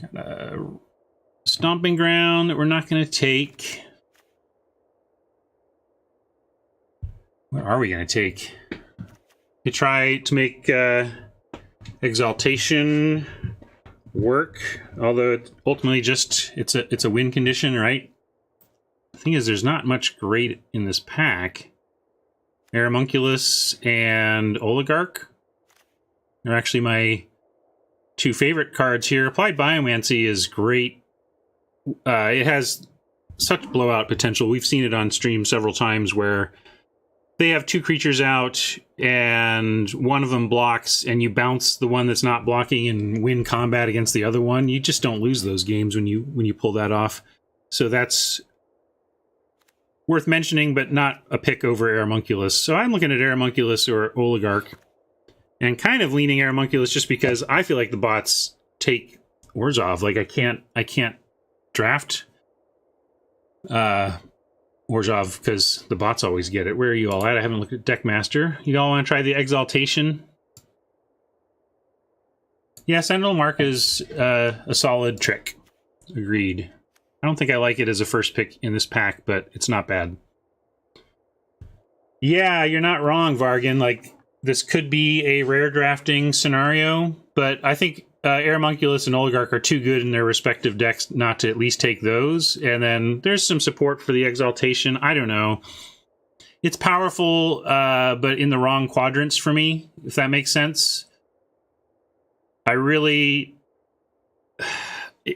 Got a stomping ground that we're not going to take. What are we going to take? We try to make exaltation work, although it ultimately just it's a win condition, right? The thing is, there's not much great in this pack. Aeromunculus and Oligarch are actually my two favorite cards here. Applied Biomancy is great. It has such blowout potential. We've seen it on stream several times where they have two creatures out and one of them blocks and you bounce the one that's not blocking and win combat against the other one. You just don't lose those games when you pull that off. So that's worth mentioning, but not a pick over Aeromunculus. So I'm looking at Aeromunculus or Oligarch and kind of leaning Aeromunculus just because I feel like the bots take Orzhov. Like I can't draft Orzhov because the bots always get it. Where are you all at? I haven't looked at Deckmaster. You all want to try the Exaltation? Yeah, Sentinel Mark is a solid trick. Agreed. I don't think I like it as a first pick in this pack, but it's not bad. Yeah, you're not wrong, Vargan. Like, this could be a rare drafting scenario, but I think Aeromunculus and Oligarch are too good in their respective decks not to at least take those. And then there's some support for the Exaltation. I don't know. It's powerful, but in the wrong quadrants for me, if that makes sense. I really...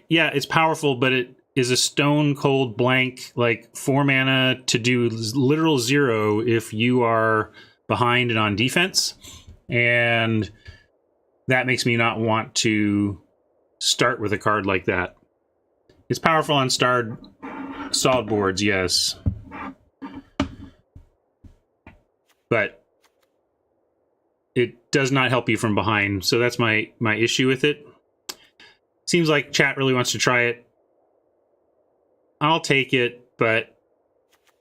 Yeah, it's powerful, but it is a stone cold blank, like 4 mana to do literal 0 if you are behind and on defense. And that makes me not want to start with a card like that. It's powerful on starred solid boards, yes. But it does not help you from behind, so that's my issue with it. Seems like chat really wants to try it. I'll take it, but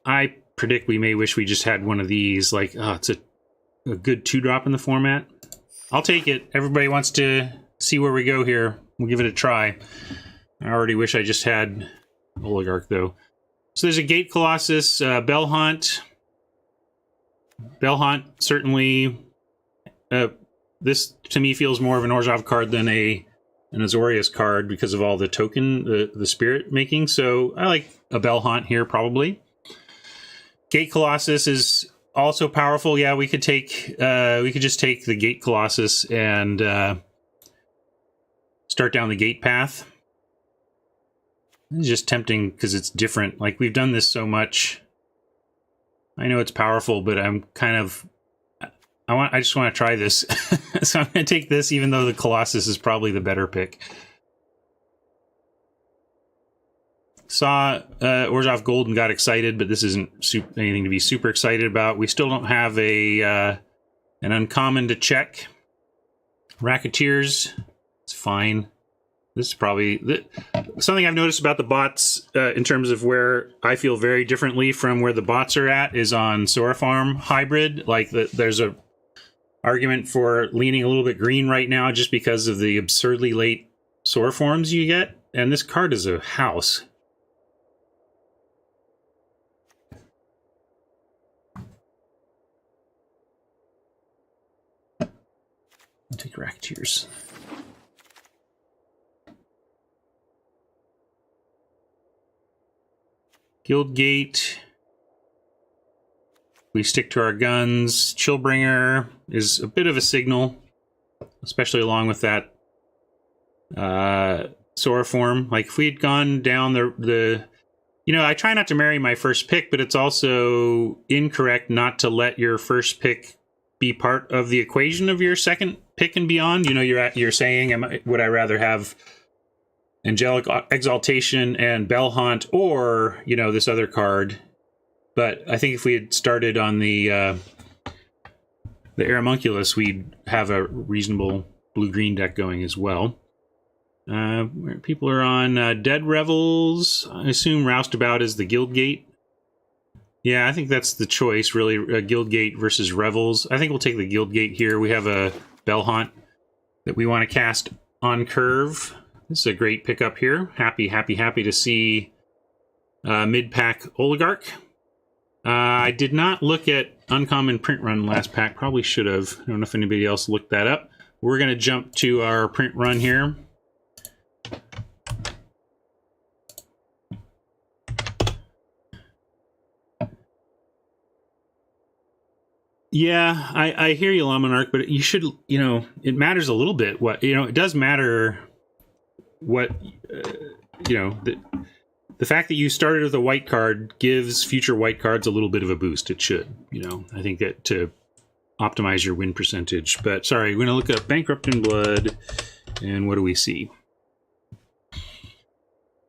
I predict we may wish we just had one of these. Like, oh, it's a good 2-drop in the format. I'll take it. Everybody wants to see where we go here. We'll give it a try. I already wish I just had Oligarch, though. So there's a Gate Colossus, Bellhaunt. Bellhaunt, certainly... this, to me, feels more of an Orzhov card than an Azorius card because of all the token, the spirit making. So I like a Bellhaunt here, probably. Gate Colossus is also powerful. Yeah, we could just take the Gate Colossus and start down the gate path. It's just tempting because it's different. Like, we've done this so much. I know it's powerful, but I'm kind of... I just want to try this. So I'm going to take this, even though the Colossus is probably the better pick. Saw Orzhov Gold and got excited, but this isn't anything to be super excited about. We still don't have an uncommon to check. Racketeers, it's fine. This is probably... something I've noticed about the bots in terms of where I feel very differently from where the bots are at is on Sora Farm Hybrid. Like, there's a argument for leaning a little bit green right now just because of the absurdly late Sora forms you get. And this card is a house. I'll take Racketeers. Guildgate. We stick to our guns. Chillbringer is a bit of a signal, especially along with that Sora form. Like, if we had gone down the you know, I try not to marry my first pick, but it's also incorrect not to let your first pick be part of the equation of your second pick and beyond. You know, you're saying, would I rather have Angelic Exaltation and Bellhaunt or, you know, this other card? But I think if we had started on the Aeromunculus, we'd have a reasonable blue-green deck going as well. People are on Dead Revels. I assume Roustabout is the Guildgate. Yeah, I think that's the choice, really. Guildgate versus Revels. I think we'll take the Guildgate here. We have a Bellhaunt that we want to cast on curve. This is a great pickup here. Happy to see mid-pack Oligarch. I did not look at Uncommon Print Run last pack. Probably should have. I don't know if anybody else looked that up. We're going to jump to our print run here. Yeah, I hear you, Lamonarch, but you should, it matters a little bit. It does matter what, the fact that you started with a white card gives future white cards a little bit of a boost. It should, I think that to optimize your win percentage. But sorry, we're going to look up Bankrupt in Blood, and what do we see?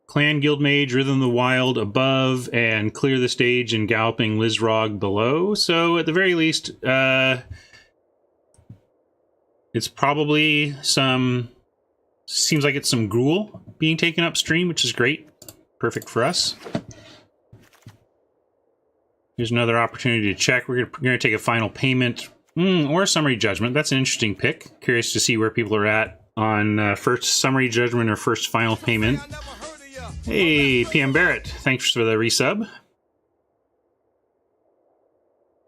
Clan Guildmage, Rhythm the Wild above, and Clear the Stage and Galloping Lizrog below. So at the very least, it's probably seems like it's some Gruul being taken upstream, which is great. Perfect for us. Here's another opportunity to check. We're going to take a final payment or a summary judgment. That's an interesting pick. Curious to see where people are at on first summary judgment or first final payment. Hey, PM Barrett, thanks for the resub.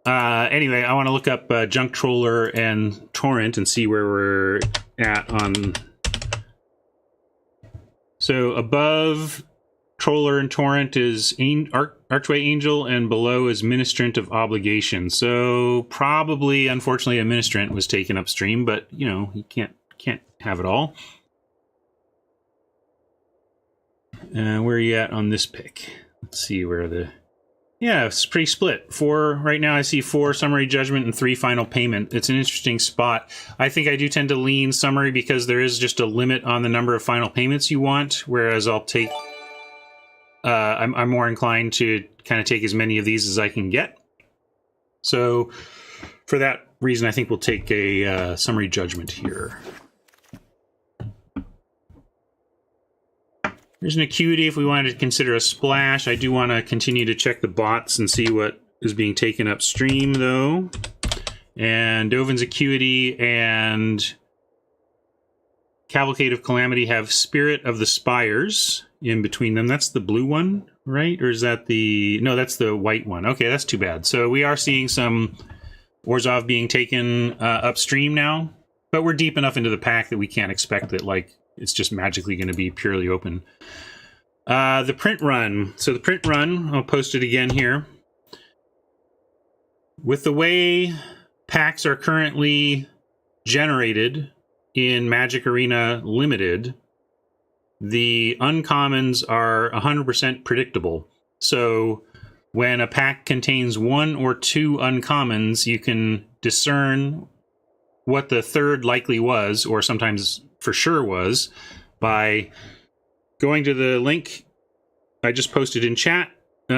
Anyway, I want to look up Junk Troller and Torrent and see where we're at on. So above Troller and Torrent is Archway Angel, and below is Ministrant of Obligation. So probably, unfortunately, a Ministrant was taken upstream, but you can't have it all. Where are you at on this pick? Let's see where yeah, it's pretty split. Right now I see 4 summary judgment and 3 final payment. It's an interesting spot. I think I do tend to lean summary because there is just a limit on the number of final payments you want, whereas I'll take I'm more inclined to kind of take as many of these as I can get. So for that reason, I think we'll take a summary judgment here. There's an Acuity if we wanted to consider a splash. I do want to continue to check the bots and see what is being taken upstream, though. And Dovin's Acuity and Cavalcade of Calamity have Spirit of the Spires in between them. That's the blue one, right? Or is that no, that's the white one. Okay, that's too bad. So we are seeing some Orzhov being taken upstream now, but we're deep enough into the pack that we can't expect that, it's just magically going to be purely open. The print run. So the print run, I'll post it again here. With the way packs are currently generated in Magic Arena Limited, the uncommons are 100% predictable. So when a pack contains 1 or 2 uncommons, you can discern what the third likely was, or sometimes for sure was, by going to the link I just posted in chat,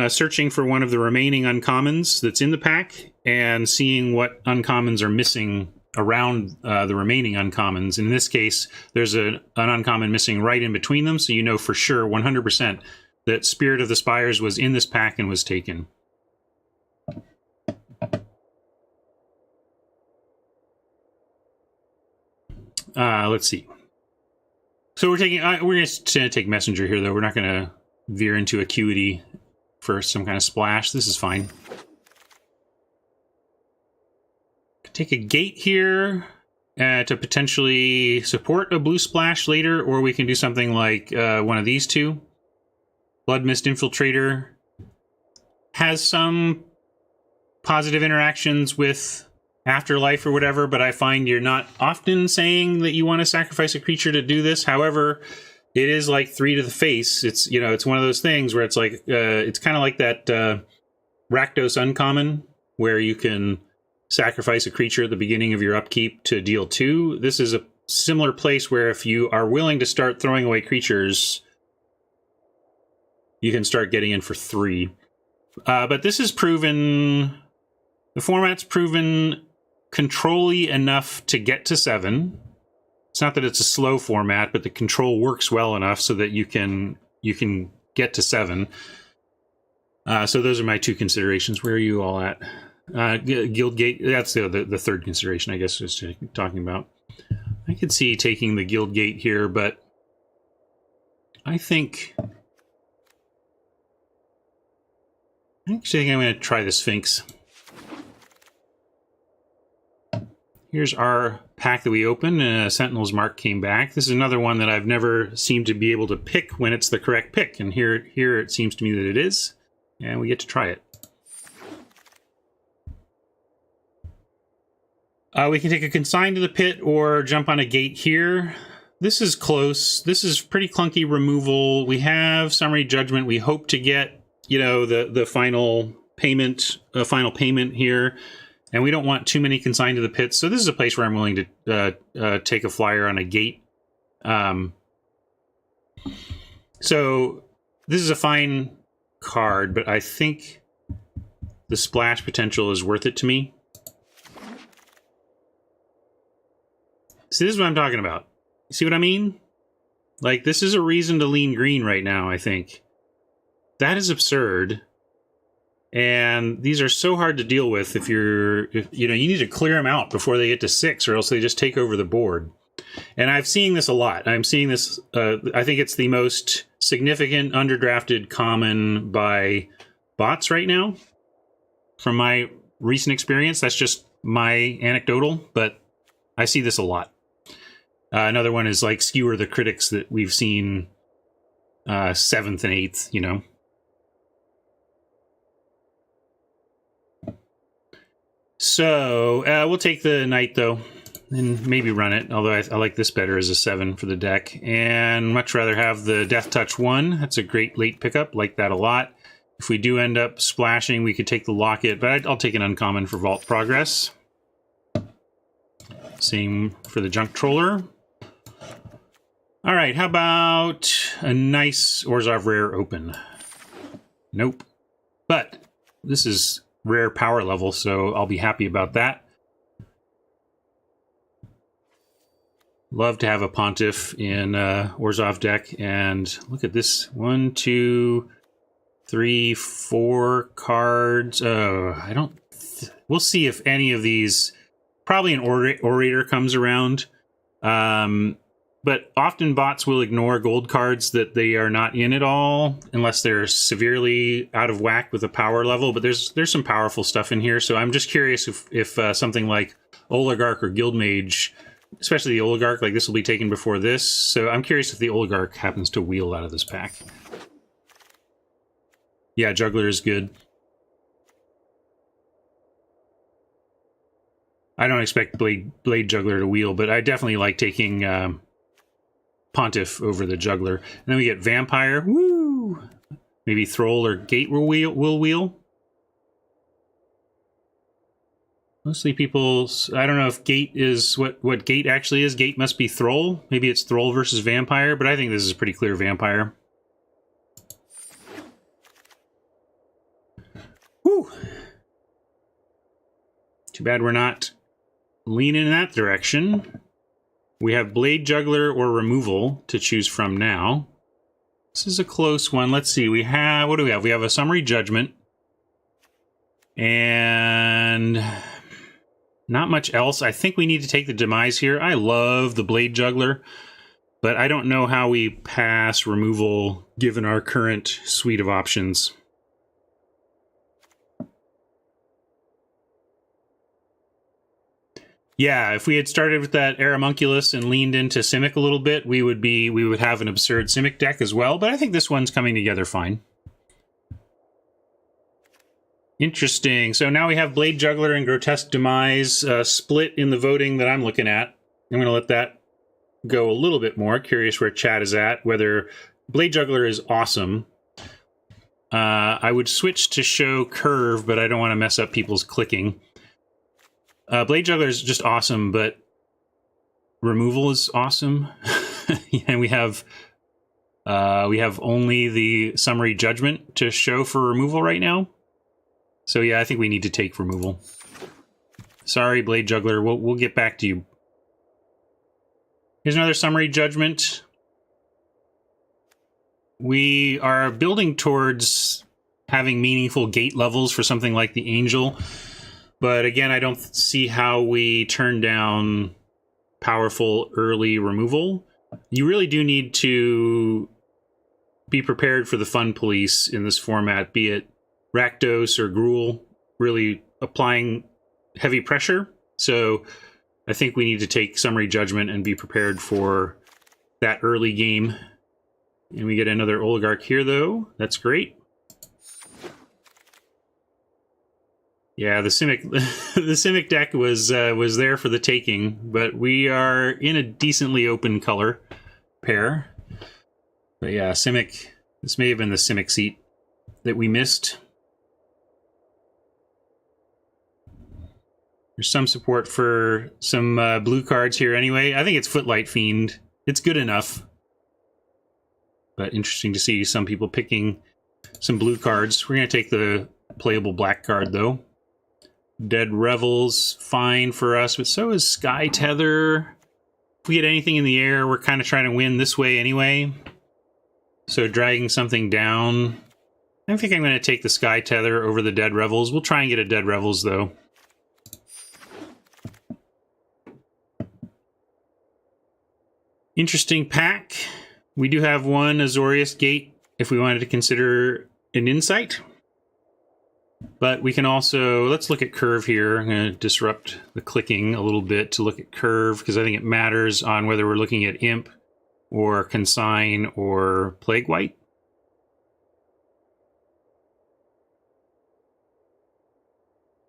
searching for one of the remaining uncommons that's in the pack, and seeing what uncommons are missing around the remaining uncommons. In this case, there's an uncommon missing right in between them, so you know for sure, 100%, that Spirit of the Spires was in this pack and was taken. Let's see. So we're just going to take Messenger here, though. We're not going to veer into Acuity for some kind of splash. This is fine. Take a Gate here to potentially support a blue splash later, or we can do something like one of these two. Blood Mist Infiltrator has some positive interactions with Afterlife or whatever, but I find you're not often saying that you want to sacrifice a creature to do this. However, it is like 3 to the face. It's, it's one of those things where it's like, it's kind of like that Rakdos Uncommon, where you can sacrifice a creature at the beginning of your upkeep to deal 2. This is a similar place where if you are willing to start throwing away creatures, you can start getting in for 3. But this is proven, the format's proven control-y enough to get to 7. It's not that it's a slow format, but the control works well enough so that you can get to 7. So those are my 2 considerations. Where are you all at? Guildgate, that's the third consideration, I guess, was talking about. I could see taking the Guild Gate here, but I think... Actually, I'm going to try the Sphinx. Here's our pack that we opened, and a Sentinel's Mark came back. This is another one that I've never seemed to be able to pick when it's the correct pick, and here it seems to me that it is, and we get to try it. We can take a Consign to the Pit or jump on a gate here. This is close. This is pretty clunky removal. We have Summary Judgment. We hope to get, you know, the final payment here. And we don't want too many Consigned to the Pit, so this is a place where I'm willing to take a flyer on a gate. So this is a fine card, but I think the splash potential is worth it to me. See, this is what I'm talking about. See what I mean? Like, this is a reason to lean green right now, I think. That is absurd. And these are so hard to deal with if you need to clear them out before they get to 6, or else they just take over the board. And I'm seeing this a lot. I'm seeing this, I think it's the most significant underdrafted common by bots right now. From my recent experience, that's just my anecdotal, but I see this a lot. Another one is like Skewer the Critics that we've seen 7th and 8th, you know. So, we'll take the Knight, though, and maybe run it, although I like this better as a 7 for the deck, and much rather have the Death Touch 1. That's a great late pickup, like that a lot. If we do end up splashing, we could take the Locket, but I'll take an uncommon for Vault Progress. Same for the Junk Troller. All right, how about a nice Orzhov Rare Open? Nope. But this is rare power level, so I'll be happy about that. Love to have a Pontiff in Orzhov deck, and look at this. 1, 2, 3, 4 cards. We'll see if any of these. Probably an Orator comes around. But often bots will ignore gold cards that they are not in at all, unless they're severely out of whack with the power level. But there's some powerful stuff in here, so I'm just curious if something like Oligarch or Guildmage, especially the Oligarch, like this will be taken before this. So I'm curious if the Oligarch happens to wheel out of this pack. Yeah, Juggler is good. I don't expect Blade Juggler to wheel, but I definitely like taking Pontiff over the Juggler. And then we get Vampire. Woo! Maybe Thrall or Gate will wheel. Mostly people... I don't know if Gate is what Gate actually is. Gate must be Thrall. Maybe it's Thrall versus Vampire, but I think this is a pretty clear Vampire. Woo! Too bad we're not leaning in that direction. We have Blade Juggler or Removal to choose from now. This is a close one. Let's see. We have... What do we have? We have a Summary Judgment. And... not much else. I think we need to take the Demise here. I love the Blade Juggler, but I don't know how we pass Removal given our current suite of options. Yeah, if we had started with that Aramunculus and leaned into Simic a little bit, we would have an absurd Simic deck as well, but I think this one's coming together fine. Interesting. So now we have Blade Juggler and Grotesque Demise split in the voting that I'm looking at. I'm going to let that go a little bit more. Curious where chat is at, whether Blade Juggler is awesome. I would switch to show Curve, but I don't want to mess up people's clicking. Blade Juggler is just awesome, but Removal is awesome. And we have only the Summary Judgment to show for Removal right now. So yeah, I think we need to take Removal. Sorry, Blade Juggler. We'll get back to you. Here's another Summary Judgment. We are building towards having meaningful gate levels for something like the Angel. But again, I don't see how we turn down powerful early removal. You really do need to be prepared for the Fun Police in this format, be it Rakdos or Gruul, really applying heavy pressure. So I think we need to take Summary Judgment and be prepared for that early game. And we get another Oligarch here, though. That's great. Yeah, the Simic, the Simic deck was there for the taking, but we are in a decently open color pair. But yeah, Simic. This may have been the Simic seat that we missed. There's some support for some blue cards here anyway. I think it's Footlight Fiend. It's good enough. But interesting to see some people picking some blue cards. We're going to take the playable black card, though. Dead Revels, fine for us, but so is Sky Tether. If we get anything in the air, we're kind of trying to win this way anyway. So dragging something down. I think I'm going to take the Sky Tether over the Dead Revels. We'll try and get a Dead Revels, though. Interesting pack. We do have one Azorius Gate if we wanted to consider an Insight. But we can also, let's look at Curve here. I'm going to disrupt the clicking a little bit to look at Curve, because I think it matters on whether we're looking at Imp or Consign or Plague White.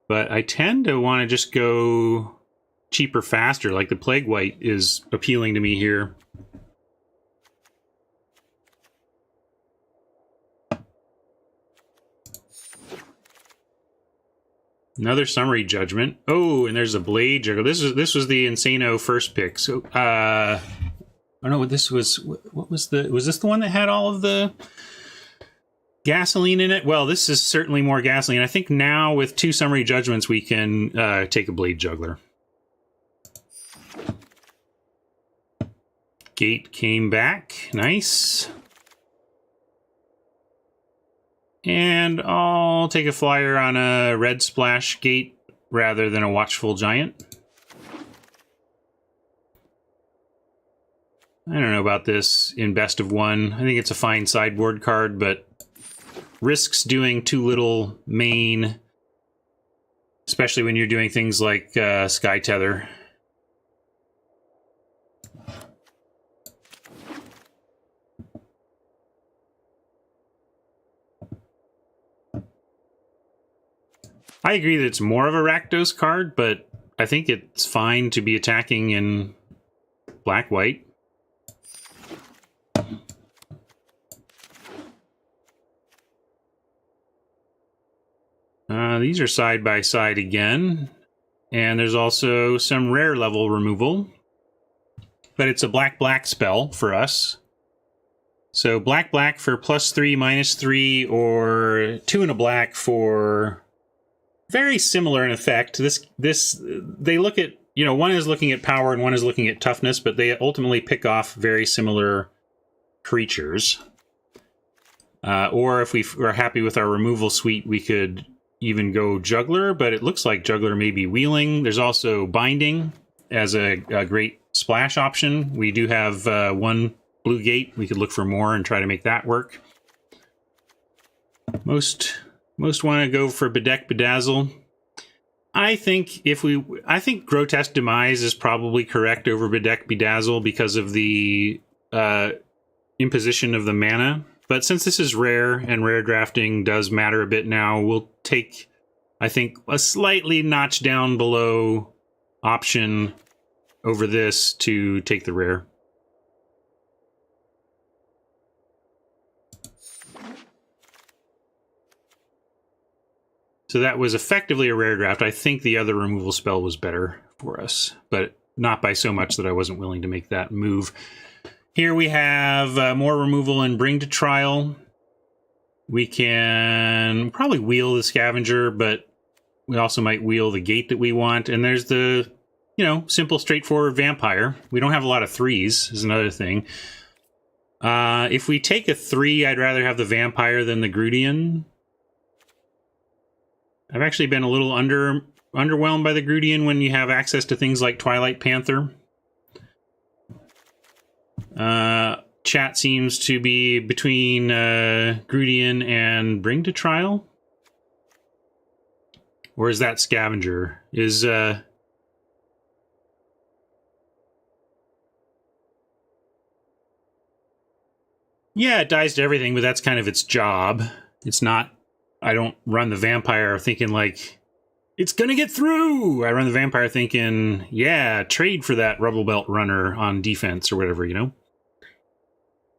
But I tend to want to just go cheaper, faster. Like the Plague White is appealing to me here. Another Summary Judgment. Oh, and there's a Blade Juggler. This was the Insano first pick. So, I don't know what this was. What was this the one that had all of the gasoline in it? Well, this is certainly more gasoline. I think now with 2 Summary Judgments, we can take a Blade Juggler. Gate came back. Nice. And I'll take a flyer on a red splash Gate rather than a Watchful Giant. I don't know about this in best of 1. I think it's a fine sideboard card, but risks doing too little main, especially when you're doing things like Sky Tether. I agree that it's more of a Rakdos card, but I think it's fine to be attacking in black-white. These are side by side again. And there's also some rare level removal. But it's a black-black spell for us. So black-black for +3, -3, or 2 and a black for... very similar in effect. They look at, one is looking at power and one is looking at toughness, but they ultimately pick off very similar creatures. Or if we are happy with our removal suite, we could even go Juggler, but it looks like Juggler may be wheeling. There's also Binding as a great splash option. We do have 1 blue gate. We could look for more and try to make that work. Most want to go for Bedeck Bedazzle. I think Grotesque Demise is probably correct over Bedeck Bedazzle because of the imposition of the mana. But since this is rare and rare drafting does matter a bit now, we'll take, I think, a slightly notch down below option over this to take the rare. So that was effectively a rare draft. I think the other removal spell was better for us, but not by so much that I wasn't willing to make that move. Here we have more removal and Bring to Trial. We can probably wheel the Scavenger, but we also might wheel the Gate that we want. And there's the, simple, straightforward Vampire. We don't have a lot of 3s, is another thing. If we take a 3, I'd rather have the Vampire than the Grudian. I've actually been a little underwhelmed by the Grudian when you have access to things like Twilight Panther. Chat seems to be between Grudian and Bring to Trial. Or is that Scavenger? Is yeah, it dies to everything, but that's kind of its job. It's not... I don't run the vampire thinking like, it's gonna get through! I run the vampire thinking, yeah, trade for that Rubble Belt runner on defense or whatever, you know?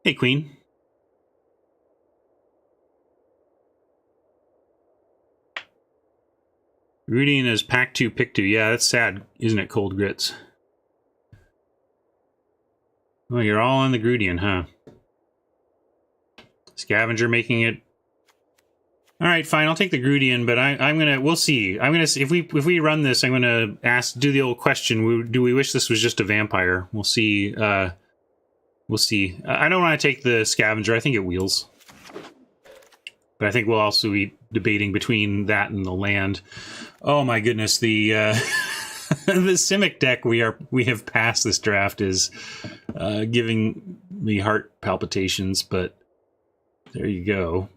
Hey, Queen. Rudian is pack 2, pick 2. Yeah, that's sad, isn't it, Cold Grits? Well, you're all on the Grudian, huh? Scavenger making it. All right, fine. I'll take the Grudian, but I'm gonna. We'll see. I'm gonna see if we run this. I'm gonna do the old question. Do we wish this was just a vampire? We'll see. We'll see. I don't want to take the Scavenger. I think it wheels, but I think we'll also be debating between that and the land. Oh my goodness, the the Simic deck we have passed this draft is giving me heart palpitations, but there you go.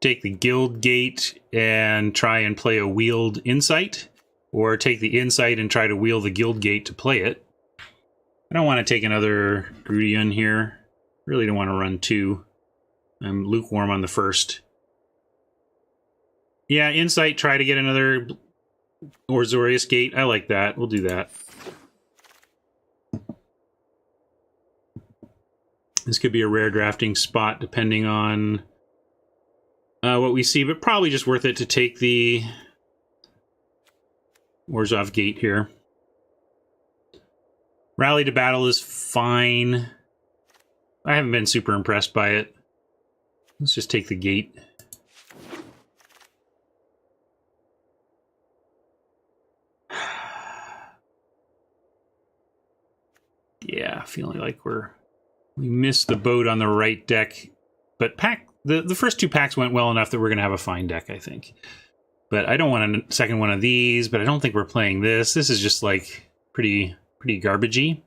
Take the Guild Gate and try and play a wheeled Insight, or take the Insight and try to wheel the Guild Gate to play it. I don't want to take another Grudian here. Really don't want to run 2. I'm lukewarm on the first. Yeah, Insight, try to get another Orzorius Gate. I like that. We'll do that. This could be a rare drafting spot depending on what we see, but probably just worth it to take the Orzhov Gate here. Rally to Battle is fine. I haven't been super impressed by it. Let's just take the Gate. Yeah, feeling like we missed the boat on the right deck, but the first 2 packs went well enough that we're going to have a fine deck, I think. But I don't want a second one of these, but I don't think we're playing this. This is just like pretty garbagey.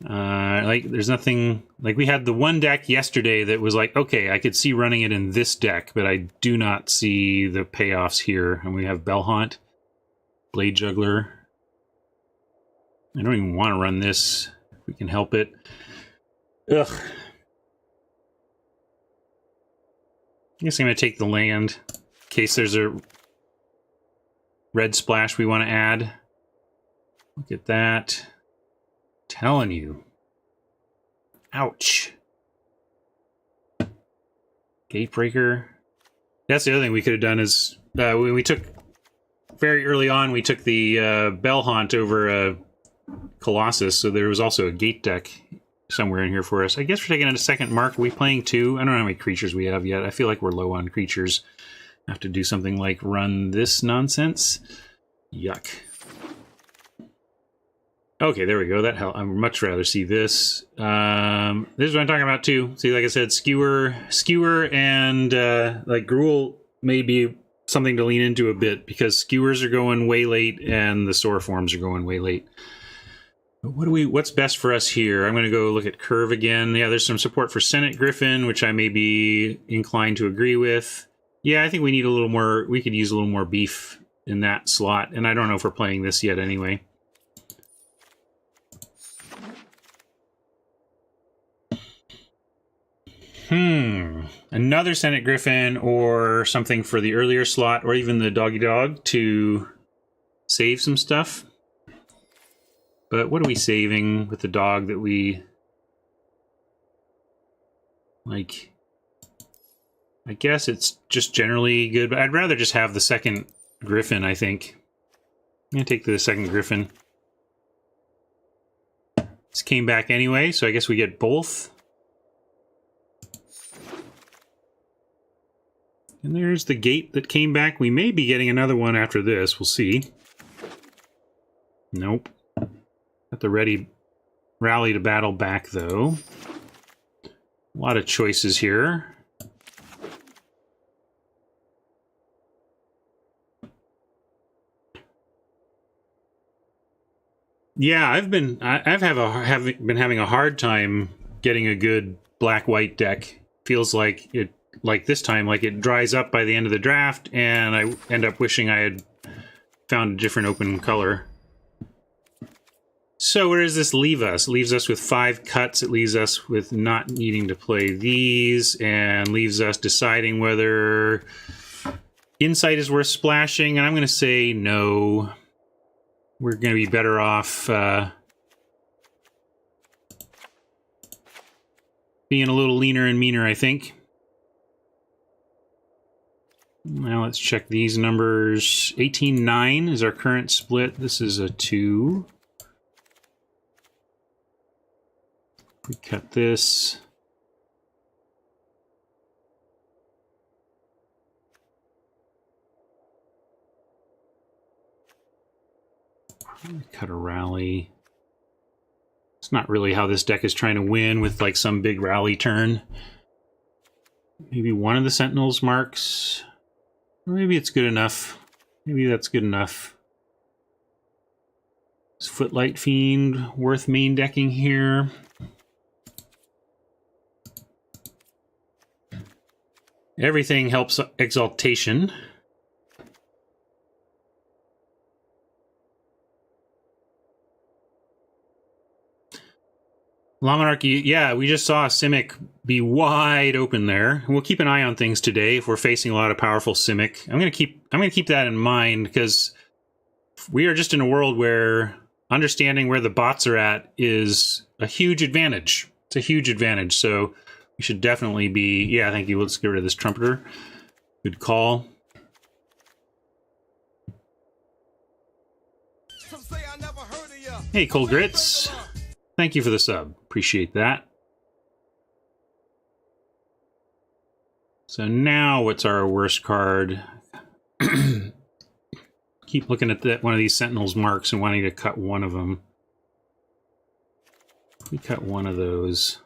Like there's nothing, like we had the one deck yesterday that was like, okay, I could see running it in this deck, but I do not see the payoffs here. And we have Bellhaunt, Blade Juggler. I don't even want to run this if we can help it. Ugh. I guess I'm going to take the land in case there's a red splash we want to add. Look at that. Telling you. Ouch. Gatebreaker. That's the other thing we could have done is when we took very early on, we took the Bellhaunt over Colossus, so there was also a gate deck somewhere in here for us. I guess we're taking it a second mark. Are we playing 2? I don't know how many creatures we have yet. I feel like we're low on creatures. I have to do something like run this nonsense. Yuck. Okay, there we go. That helped. I'd much rather see this. This is what I'm talking about too. See, like I said, skewer, and like Gruul may be something to lean into a bit because skewers are going way late and the Sora forms are going way late. What's best for us here? I'm going to go look at Curve again. Yeah, there's some support for Senate Griffin, which I may be inclined to agree with. Yeah, I think we need a little more. We could use a little more beef in that slot, and I don't know if we're playing this yet anyway. Another Senate Griffin or something for the earlier slot, or even the Doggy Dog to save some stuff. But what are we saving with the dog that we like? I guess it's just generally good, but I'd rather just have the second Griffin, I think. I'm going to take the second Griffin. This came back anyway, so I guess we get both. And there's the gate that came back. We may be getting another one after this. We'll see. Nope. Got the ready rally to battle back, though. A lot of choices here. Yeah, I've been having a hard time getting a good black-white deck. Feels like it, like this time, like it dries up by the end of the draft, and I end up wishing I had found a different open color. So where does this leave us? It leaves us with 5 cuts. It leaves us with not needing to play these, and leaves us deciding whether Insight is worth splashing, and I'm going to say no. We're going to be better off being a little leaner and meaner, I think. Now let's check these numbers. 18-9 is our current split. This is a 2. We cut this. Cut a rally. It's not really how this deck is trying to win with like some big rally turn. Maybe one of the Sentinels marks. Or maybe it's good enough. Maybe that's good enough. Is Footlight Fiend worth main decking here? Everything helps Exaltation. Lamonarchy, yeah, we just saw Simic be wide open there. We'll keep an eye on things today if we're facing a lot of powerful Simic. I'm gonna keep that in mind, because we are just in a world where understanding where the bots are at is a huge advantage. It's a huge advantage, so we should definitely be... Yeah, thank you. Let's get rid of this Trumpeter. Good call. Hey, Cold Grits. Thank you for the sub. Appreciate that. So now what's our worst card? Keep looking at one of these Sentinels marks and wanting to cut one of them. If we cut one of those...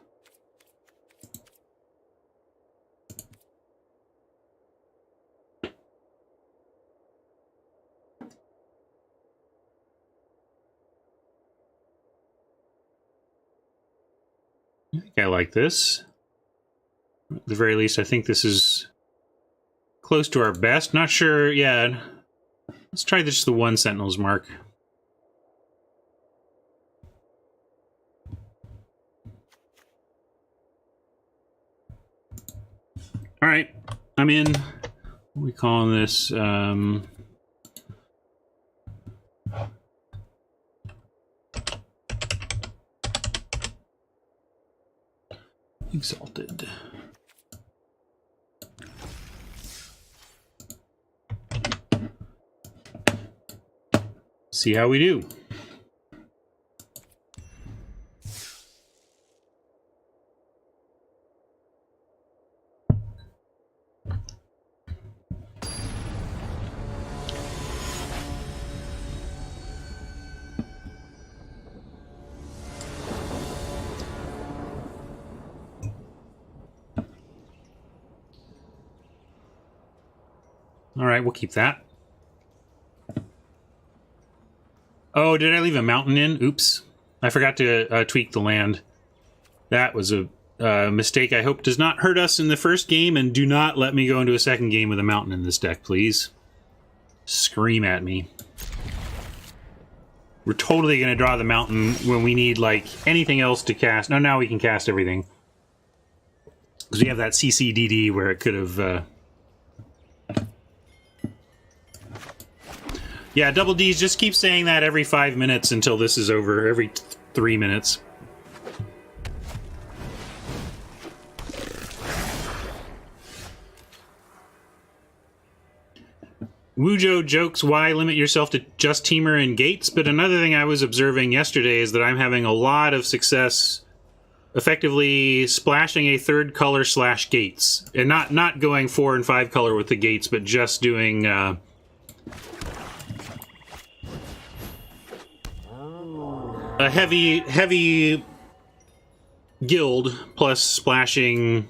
I think I like this. At the very least, I think this is close to our best. Not sure, yeah. Let's try just the one Sentinels mark. All right, I'm in. What are we calling this? Exalted. See how we do. All right, we'll keep that. Oh, did I leave a mountain in? Oops. I forgot to tweak the land. That was a mistake I hope does not hurt us in the first game, and do not let me go into a second game with a mountain in this deck, please. Scream at me. We're totally going to draw the mountain when we need, like, anything else to cast. No, now we can cast everything. Because we have that CCDD where it could have... Yeah, Double D's, just keep saying that every 5 minutes until this is over, every 3 minutes. Wujo jokes, why limit yourself to just Teamer and Gates? But another thing I was observing yesterday is that I'm having a lot of success effectively splashing a third color / Gates. And not going 4 and 5 color with the Gates, but just doing... a heavy guild plus splashing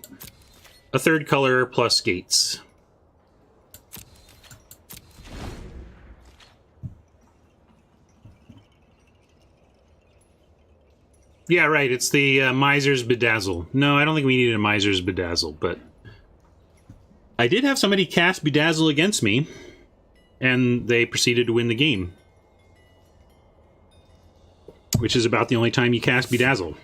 a third color plus Gates. Yeah, right. It's the Miser's Bedazzle. No, I don't think we needed a Miser's Bedazzle, but I did have somebody cast Bedazzle against me, and they proceeded to win the game. Which is about the only time you cast Bedazzle.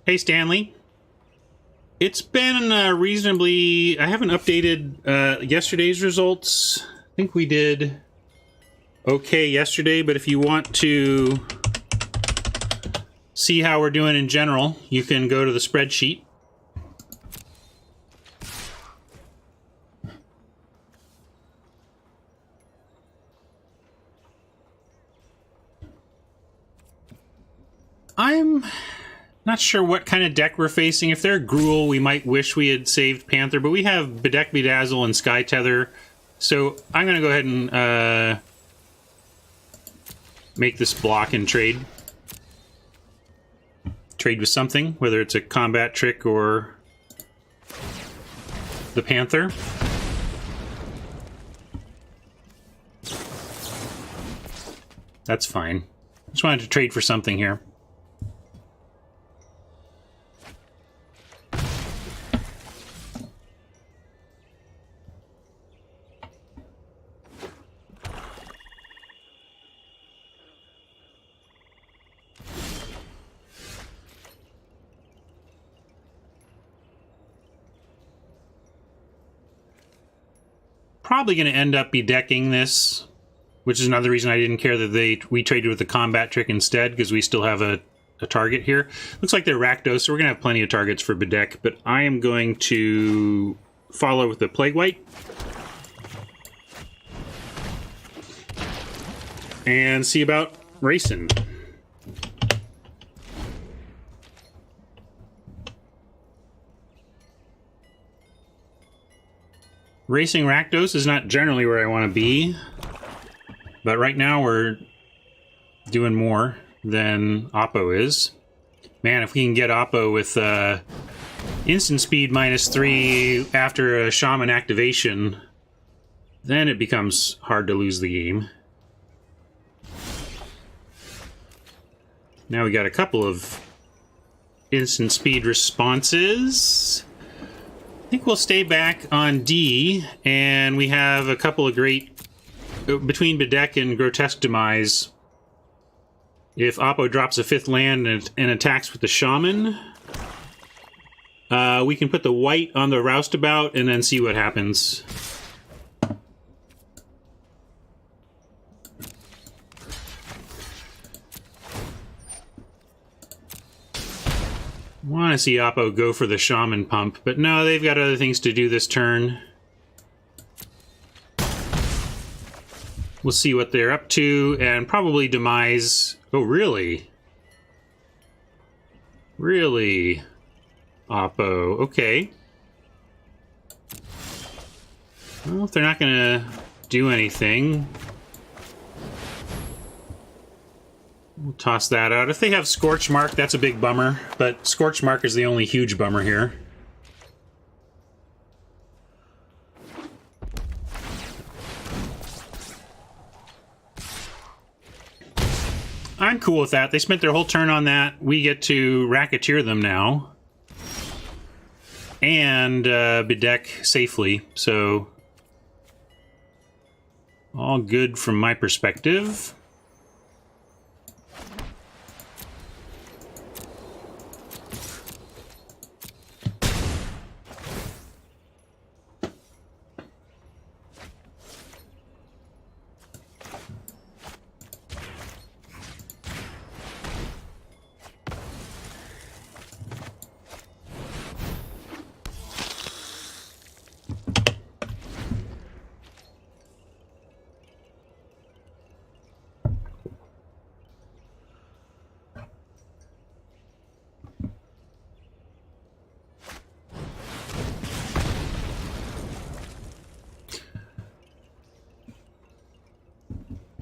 Hey, Stanley. It's been reasonably... I haven't updated yesterday's results. I think we did okay yesterday, but if you want to see how we're doing in general, you can go to the spreadsheet. I'm not sure what kind of deck we're facing. If they're Gruul, we might wish we had saved Panther, but we have Bedeck Bedazzle and Sky Tether, so I'm going to go ahead and make this block and trade. Trade with something, whether it's a combat trick or the Panther. That's fine. Just wanted to trade for something here. Probably going to end up bedecking this, which is another reason I didn't care that we traded with the combat trick instead, because we still have a target here. Looks like they're Rakdos, so we're going to have plenty of targets for bedeck, but I am going to follow with the Plague White. And see about racing. Racing Rakdos is not generally where I want to be, but right now we're doing more than Oppo is. Man, if we can get Oppo with instant speed -3 after a Shaman activation, then it becomes hard to lose the game. Now we got a couple of instant speed responses. I think we'll stay back on D, and we have a couple of great... Between Bedeck and Grotesque Demise, if Oppo drops a 5th land and attacks with the Shaman, we can put the white on the Roustabout and then see what happens. Want to see Oppo go for the Shaman pump, but no, they've got other things to do this turn. We'll see what they're up to, and probably Demise... Oh, really? Really? Oppo, okay. Well, if they're not going to do anything... We'll toss that out. If they have Scorch Mark, that's a big bummer, but Scorch Mark is the only huge bummer here. I'm cool with that. They spent their whole turn on that. We get to Racketeer them now. And Bedeck safely, so... all good from my perspective.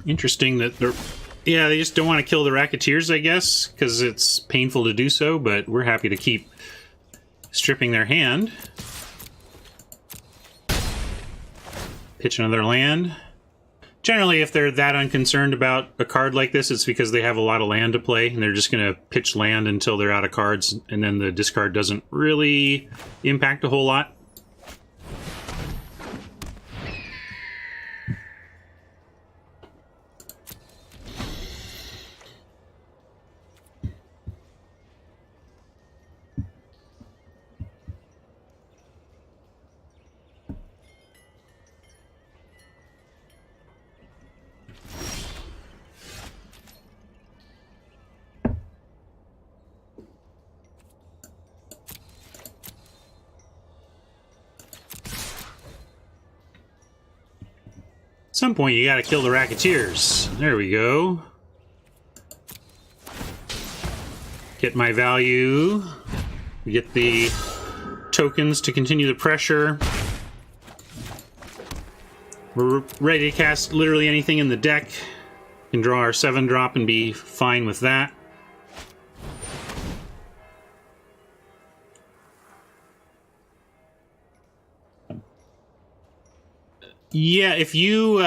Interesting that they're Yeah, they just don't want to kill the Racketeers, I guess, because it's painful to do so, but we're happy to keep stripping their hand. Pitch another land. Generally, if they're that unconcerned about a card like this, it's because they have a lot of land to play, and they're just going to pitch land until they're out of cards, and then the discard doesn't really impact a whole lot. At some point, you gotta kill the Racketeers. There we go. Get my value. Get the tokens to continue the pressure. We're ready to cast literally anything in the deck. Can draw our 7-drop and be fine with that. Yeah, if you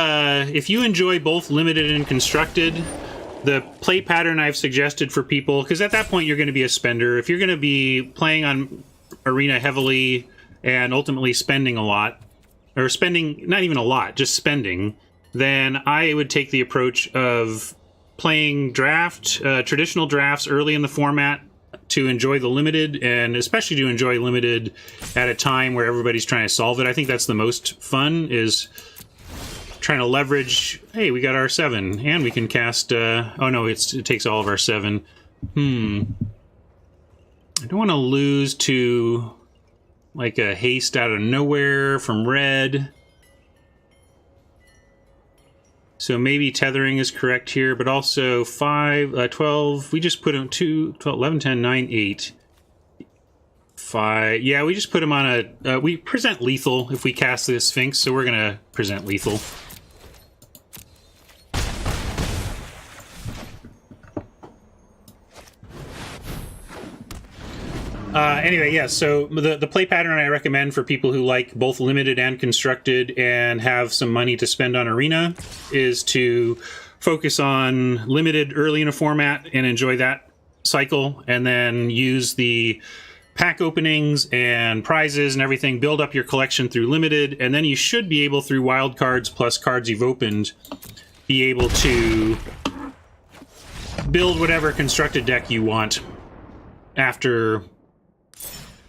enjoy both limited and constructed, the play pattern I've suggested for people, because at that point you're going to be a spender. If you're going to be playing on Arena heavily and ultimately spending a lot, or spending, not even a lot, just spending, then I would take the approach of playing traditional drafts early in the format to enjoy the limited, and especially to enjoy limited at a time where everybody's trying to solve it. I think that's the most fun, is trying to leverage, hey, we got our 7, and we can cast, oh no, it takes all of our 7. I don't want to lose to, like, a haste out of nowhere from red. So maybe tethering is correct here, but also 5, 12, we just put them 2, 12, 11, 10, 9, 8. 5, yeah, we just put them on a, we present lethal if we cast this Sphinx, so we're going to present lethal. Anyway, yeah, so the play pattern I recommend for people who like both limited and constructed and have some money to spend on Arena is to focus on limited early in a format and enjoy that cycle, and then use the pack openings and prizes and everything, build up your collection through limited, and then you should be able, through wild cards plus cards you've opened, be able to build whatever constructed deck you want after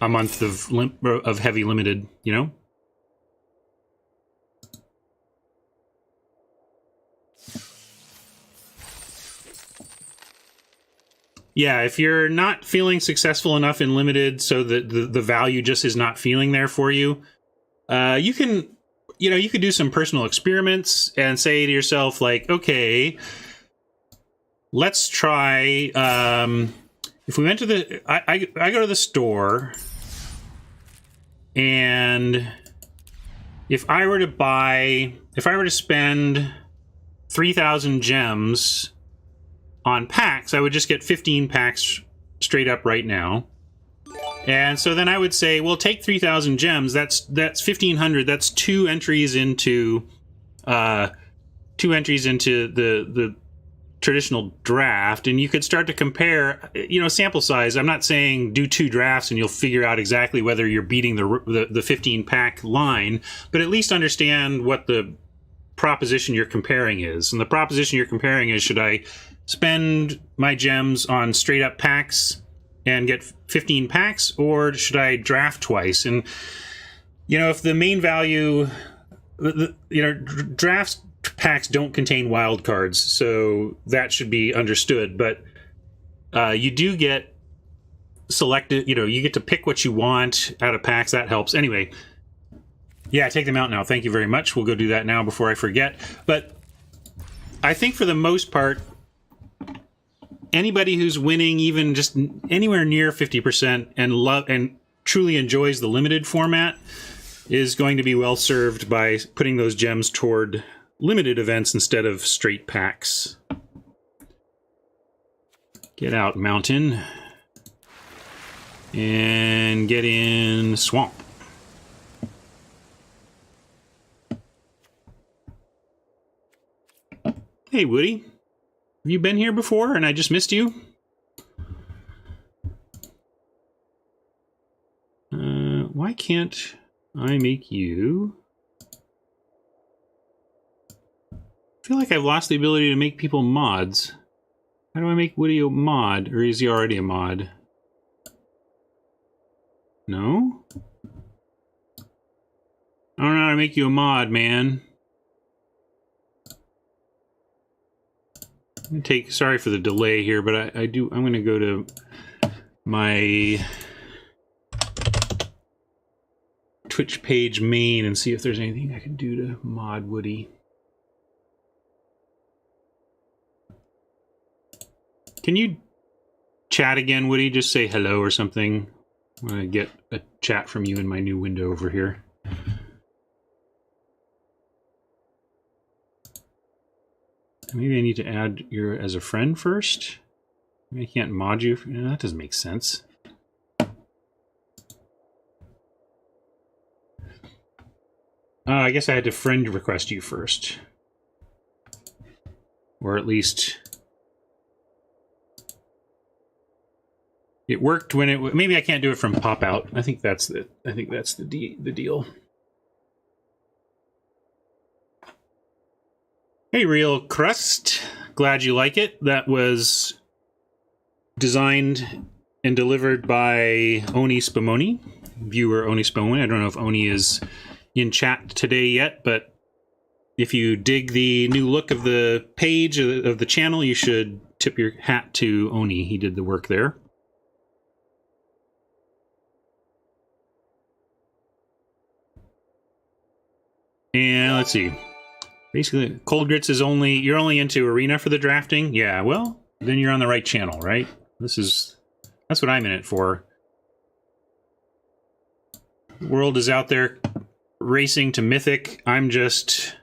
a month of heavy limited, you know? Yeah, if you're not feeling successful enough in limited so that the value just is not feeling there for you, you can, you could do some personal experiments and say to yourself, like, okay, let's try, if we went to the, I go to the store, and if I were to spend 3,000 gems on packs, I would just get 15 packs straight up right now. And so then I would say, well, take 3,000 gems, that's 1,500, that's 2 entries into the traditional draft, and you could start to compare, sample size. I'm not saying do 2 drafts and you'll figure out exactly whether you're beating the 15 pack line, but at least understand what the proposition you're comparing is. And the proposition you're comparing is, should I spend my gems on straight up packs and get 15 packs, or should I draft twice? And if the main value, drafts packs don't contain wild cards, so that should be understood. But you do get selected, you get to pick what you want out of packs. That helps. Anyway, yeah, take them out now. Thank you very much. We'll go do that now before I forget. But I think for the most part, anybody who's winning even just anywhere near 50% and truly enjoys the limited format is going to be well served by putting those gems toward limited events instead of straight packs. Get out, mountain. And get in swamp. Hey, Woody. Have you been here before and I just missed you? Why can't I make you... I feel like I've lost the ability to make people mods. How do I make Woody a mod? Or is he already a mod? No? I don't know how to make you a mod, man. I'm gonna take... Sorry for the delay here, but I'm gonna go to my Twitch page main and see if there's anything I can do to mod Woody. Can you chat again, Woody? Just say hello or something. I'm gonna get a chat from you in my new window over here. Maybe I need to add you as a friend first. Maybe I can't mod you. No, that doesn't make sense. I guess I had to friend request you first. Or at least... It worked when it... Maybe I can't do it from pop-out. I think that's the deal. Hey, Real Crust. Glad you like it. That was designed and delivered by Oni Spumoni, viewer Oni Spumoni. I don't know if Oni is in chat today yet, but if you dig the new look of the page of the channel, you should tip your hat to Oni. He did the work there. And let's see. Basically, Cold Grits is you're only into Arena for the drafting? Yeah, well, then you're on the right channel, right? That's what I'm in it for. The world is out there racing to Mythic. I'm just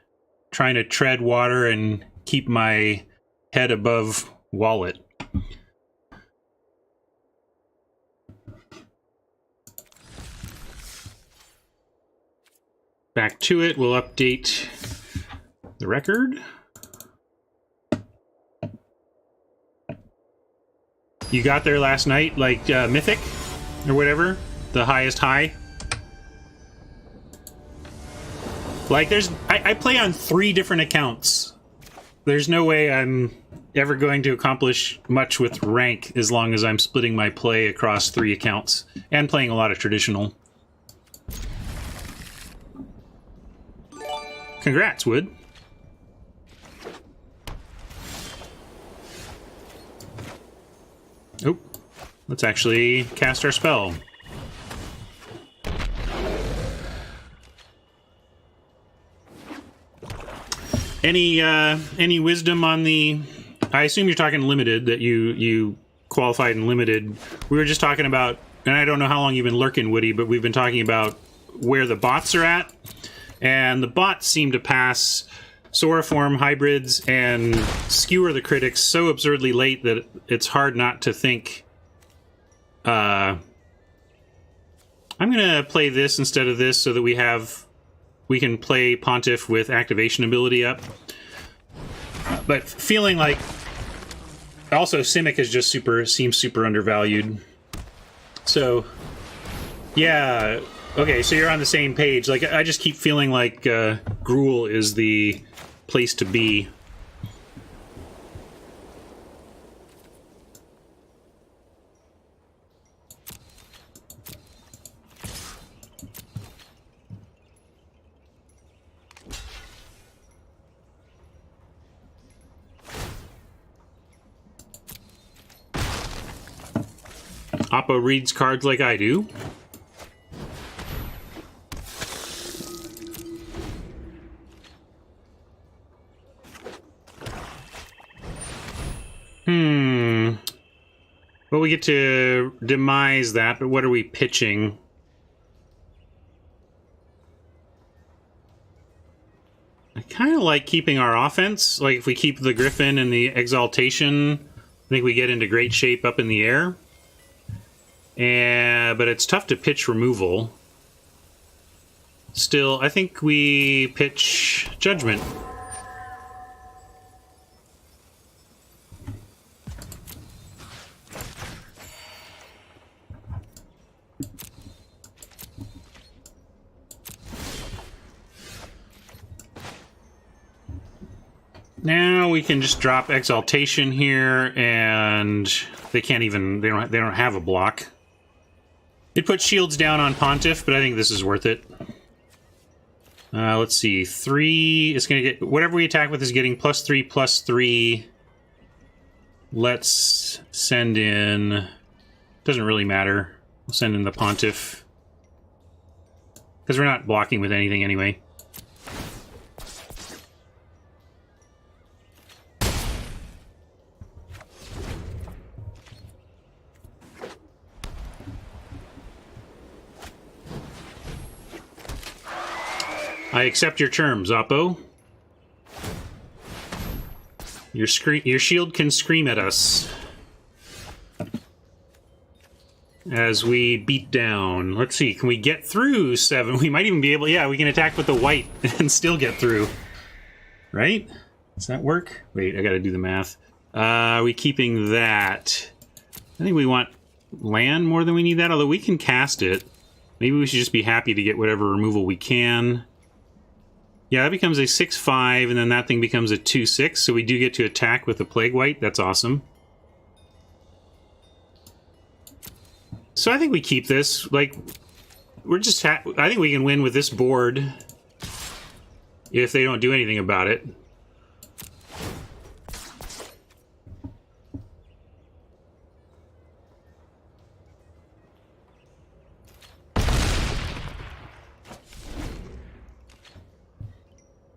trying to tread water and keep my head above wallet. Back to it, we'll update the record. You got there last night, like Mythic or whatever, the highest high. Like I play on 3 different accounts. There's no way I'm ever going to accomplish much with rank as long as I'm splitting my play across 3 accounts and playing a lot of traditional. Congrats, Wood. Oh, let's actually cast our spell. Any wisdom on the... I assume you're talking limited, that you qualified in limited. We were just talking about, and I don't know how long you've been lurking, Woody, but we've been talking about where the bots are at. And the bots seem to pass Soriform hybrids and skewer the critics so absurdly late that it's hard not to think... I'm going to play this instead of this so that we can play Pontiff with activation ability up. But feeling like... Also, Simic is just seems super undervalued. So, yeah... Okay, so you're on the same page. Like, I just keep feeling like Gruul is the place to be. Oppo reads cards like I do. Well, we get to demise that, but what are we pitching? I kind of like keeping our offense. Like, if we keep the Griffin and the Exaltation I think we get into great shape up in the air. But it's tough to pitch removal. Still, I think we pitch Judgment. Now we can just drop Exaltation here, and they can't even, they don't have a block. It puts shields down on Pontiff, but I think this is worth it. Let's see, 3 is going to get, whatever we attack with is getting +3/+3. Let's send in, doesn't really matter. We'll send in the Pontiff. Because we're not blocking with anything anyway. I accept your terms, Oppo. Your shield can scream at us as we beat down. Let's see, can we get through 7? We might even be able, yeah, we can attack with the white and still get through. Right? Does that work? Wait, I gotta do the math. Are we keeping that? I think we want land more than we need that, although we can cast it. Maybe we should just be happy to get whatever removal we can. Yeah, that becomes a 6/5, and then that thing becomes a 2/6, so we do get to attack with the Plague White. That's awesome. So I think we keep this. Like, we're just... I think we can win with this board if they don't do anything about it.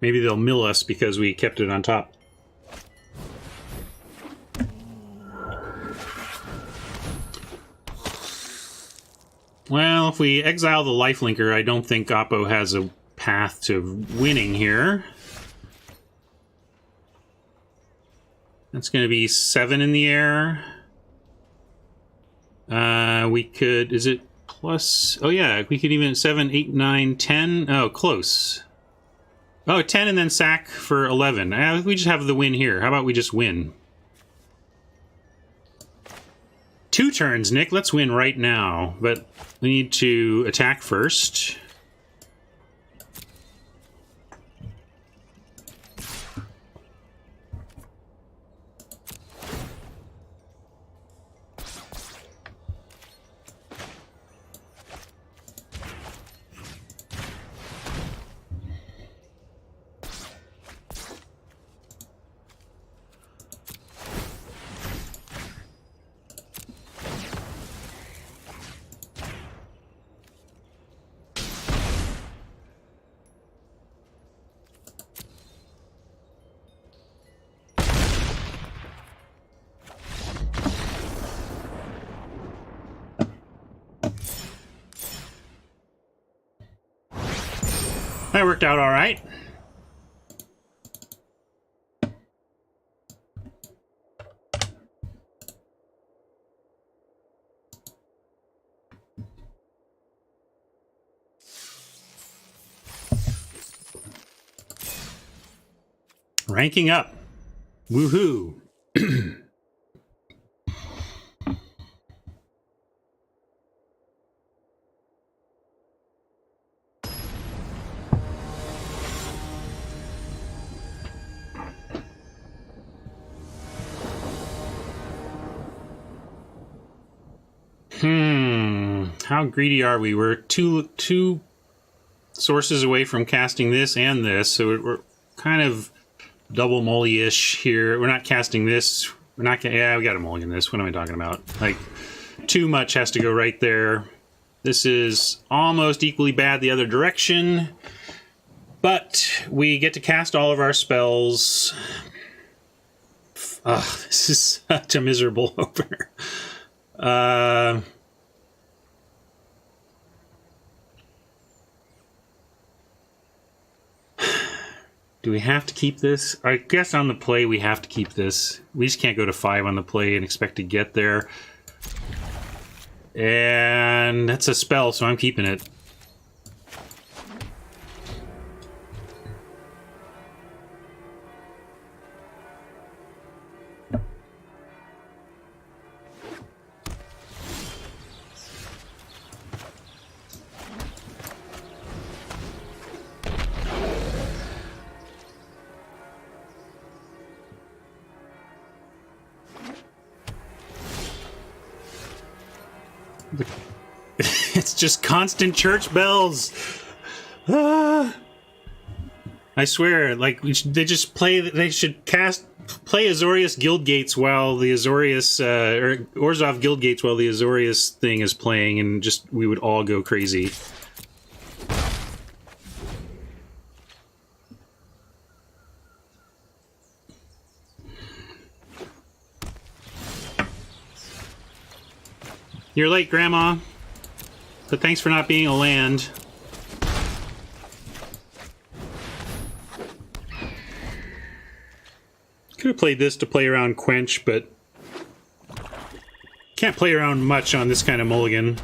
Maybe they'll mill us because we kept it on top. Well, if we exile the lifelinker, I don't think Oppo has a path to winning here. That's going to be 7 in the air. We could... Is it plus... Oh, yeah, we could even... 7, 8, 9, 10... Oh, close. Oh, 10 and then sack for 11. We just have the win here. How about we just win? 2 turns, Nick. Let's win right now. But we need to attack first. That worked out all right. Ranking up. Woohoo. How greedy are we? We're two sources away from casting this and this, so we're kind of double mully-ish here. We're not casting this. We're not... Yeah, we got to mulligan this. What am I talking about? Like, too much has to go right there. This is almost equally bad the other direction, but we get to cast all of our spells. Ugh, this is such a miserable opener. Do we have to keep this? I guess on the play we have to keep this. We just can't go to 5 on the play and expect to get there. And that's a spell, so I'm keeping it. It's just constant church bells. Ah. I swear, like they just play. They should play Azorius Guildgates while the Azorius or Orzhov Guildgates while the Azorius thing is playing, and just we would all go crazy. You're late, Grandma. But thanks for not being a land. Could have played this to play around Quench, but can't play around much on this kind of mulligan.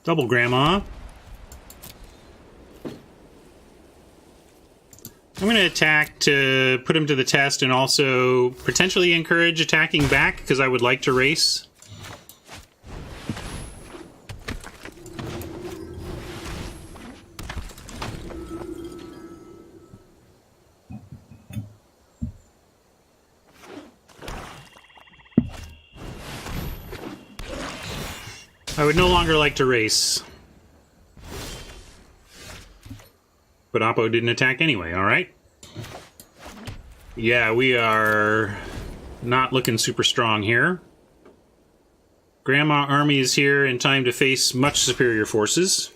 Double Grandma. I'm going to attack to put him to the test and also potentially encourage attacking back because I would like to race. I would no longer like to race. But Oppo didn't attack anyway, alright? Yeah, we are not looking super strong here. Grandma Army is here in time to face much superior forces.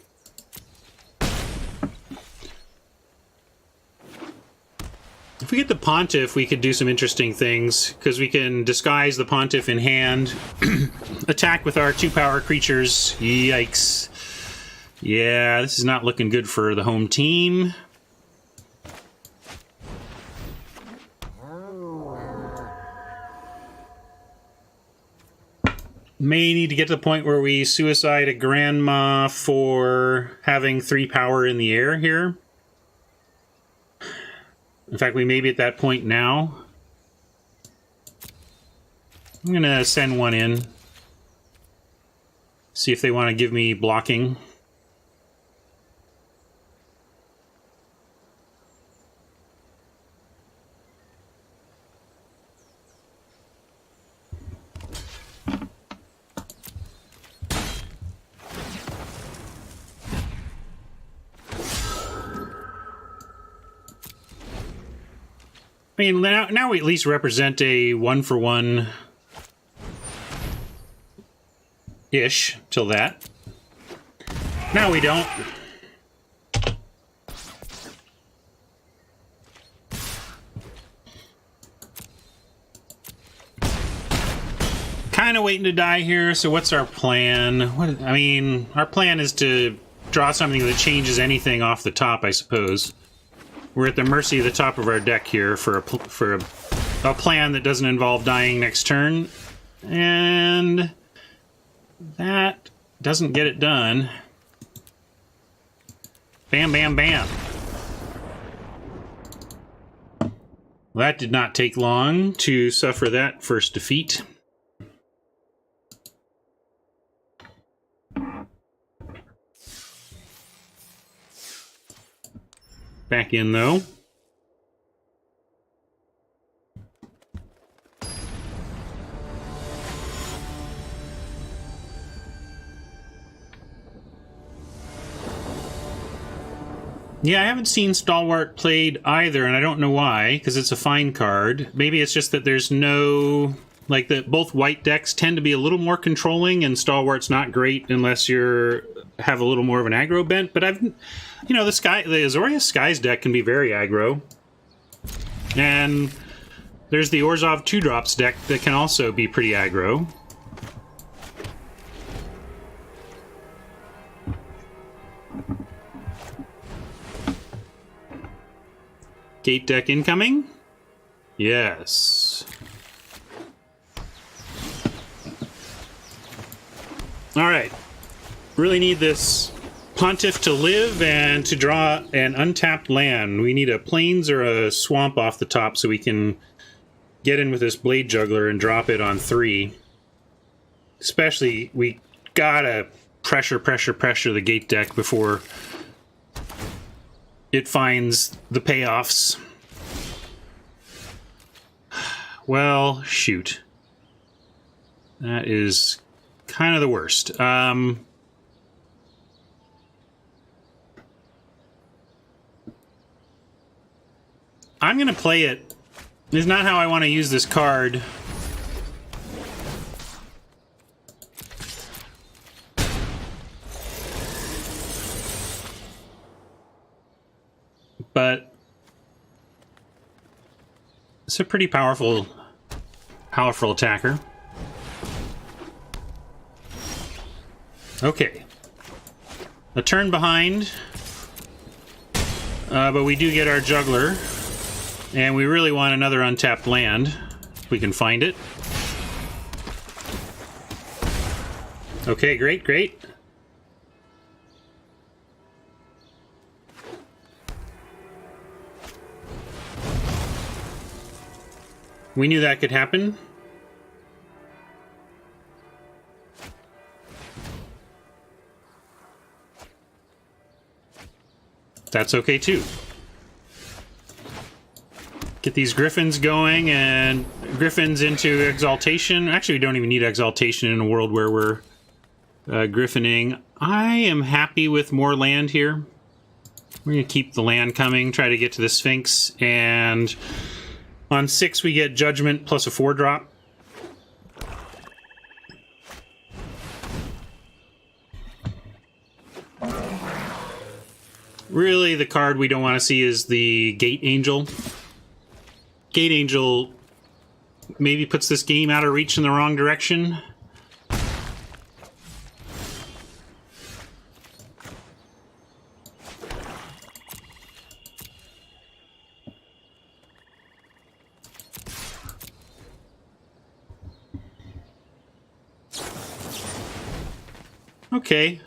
If we get the Pontiff, we could do some interesting things, because we can disguise the Pontiff in hand, attack with our 2-power creatures. Yikes. Yeah, this is not looking good for the home team. May need to get to the point where we suicide a Grandma for having 3 power in the air here. In fact, we may be at that point now. I'm going to send one in. See if they want to give me blocking. I mean, now we at least represent a 1-for-1-ish till that. Now we don't. Kind of waiting to die here, so what's our plan? I mean, our plan is to draw something that changes anything off the top, I suppose. We're at the mercy of the top of our deck here for a plan that doesn't involve dying next turn. And that doesn't get it done. Bam, bam, bam. Well, that did not take long to suffer that first defeat. Back in, though. Yeah, I haven't seen Stalwart played either, and I don't know why, because it's a fine card. Maybe it's just that there's no... Like, both white decks tend to be a little more controlling, and Stalwart's not great unless you have a little more of an aggro bent, but I've... You know, the Azorius Skies deck can be very aggro. And there's the Orzhov 2-drops deck that can also be pretty aggro. Gate deck incoming. Yes. Alright. Really need this Pontiff to live and to draw an untapped land. We need a plains or a swamp off the top so we can get in with this Blade Juggler and drop it on 3. Especially, we gotta pressure the Gate deck before it finds the payoffs. Well, shoot. That is kind of the worst. I'm going to play it. This is not how I want to use this card. But it's a pretty powerful attacker. Okay. A turn behind. But we do get our Juggler. And we really want another untapped land, if we can find it. Okay, great, great. We knew that could happen. That's okay too. Get these Griffins going, and Griffins into Exaltation. Actually, we don't even need Exaltation in a world where we're Griffining. I am happy with more land here. We're going to keep the land coming, try to get to the Sphinx, and on 6 we get Judgment plus a 4-drop. Really, the card we don't want to see is the Gate Angel. Gate Angel maybe puts this game out of reach in the wrong direction. Okay.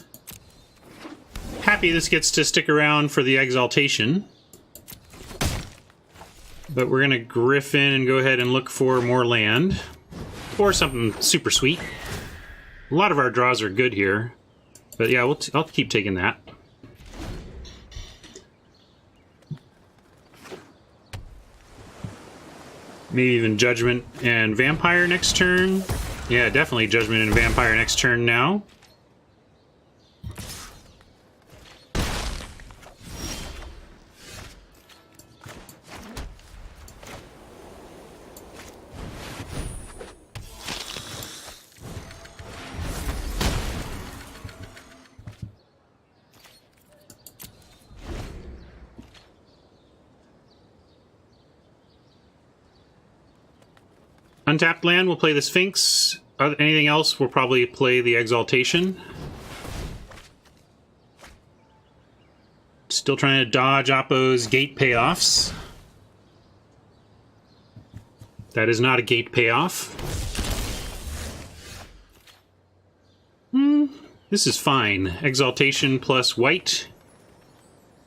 Happy this gets to stick around for the Exaltation. But we're going to Griffin and go ahead and look for more land. Or something super sweet. A lot of our draws are good here. But yeah, I'll keep taking that. Maybe even Judgment and Vampire next turn. Yeah, definitely Judgment and Vampire next turn now. Untapped land, we'll play the Sphinx. Anything else, we'll probably play the Exaltation. Still trying to dodge Oppo's Gate payoffs. That is not a Gate payoff. This is fine. Exaltation plus white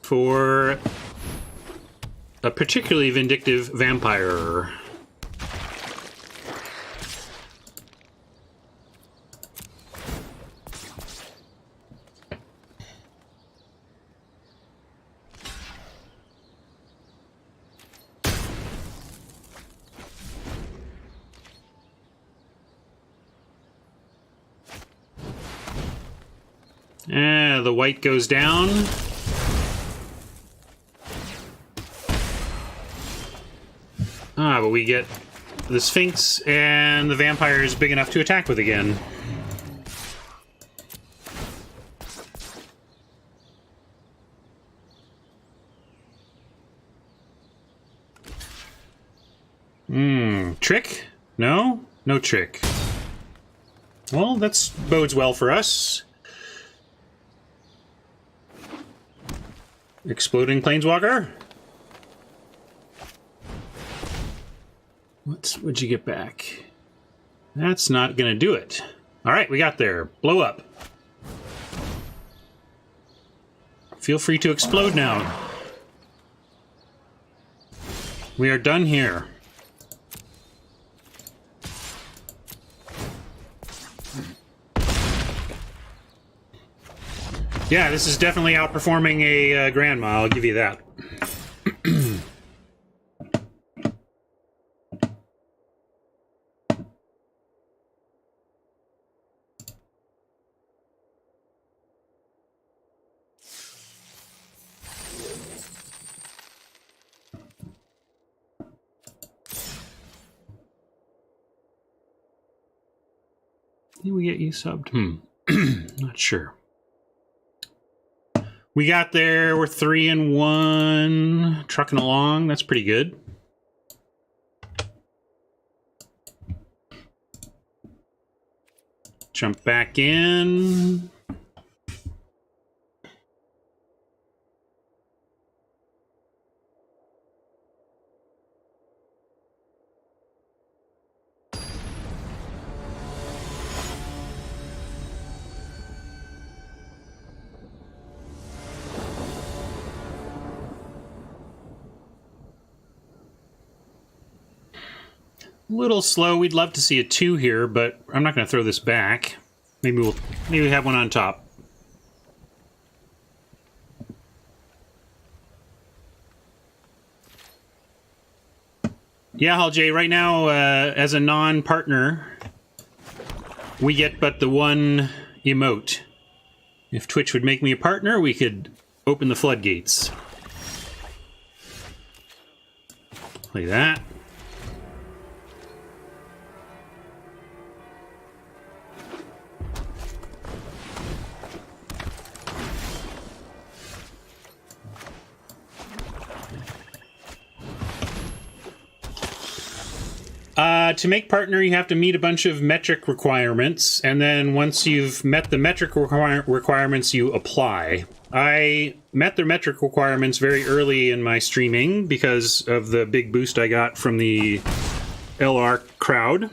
for a particularly vindictive vampire. The white goes down. But we get the Sphinx, and the vampire is big enough to attack with again. Trick? No? No trick. Well, that bodes well for us. Exploding Planeswalker. What'd you get back? That's not gonna do it. All right, we got there. Blow up. Feel free to explode now. We are done here. Yeah, this is definitely outperforming a Grandma, I'll give you that. Did we get you subbed? Not sure. We got there. We're 3-1. Trucking along. That's pretty good. Jump back in. A little slow. We'd love to see a 2 here, but I'm not going to throw this back. Maybe we have one on top. Yeah, Hal J, right now, as a non-partner, we get but the one emote. If Twitch would make me a partner, we could open the floodgates. Play that. To make partner, you have to meet a bunch of metric requirements, and then once you've met the metric requirements, you apply. I met the metric requirements very early in my streaming because of the big boost I got from the LR crowd.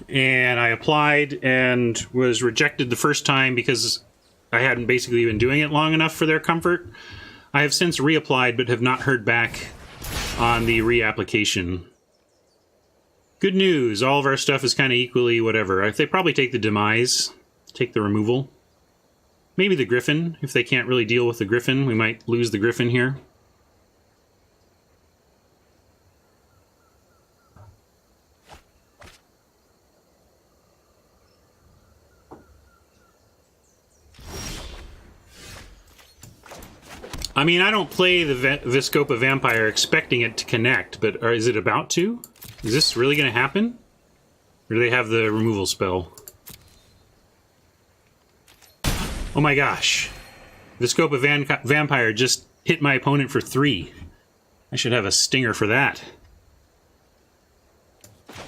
And I applied and was rejected the first time because I hadn't basically been doing it long enough for their comfort. I have since reapplied but have not heard back on the reapplication. Good news, all of our stuff is kind of equally whatever. They probably take the demise, take the removal. Maybe the Griffin. If they can't really deal with the Griffin, we might lose the Griffin here. I mean, I don't play the Viscopa Vampire expecting it to connect, but is it about to? Is this really going to happen? Or do they have the removal spell? Oh my gosh. Viscopa Vampire just hit my opponent for 3. I should have a stinger for that.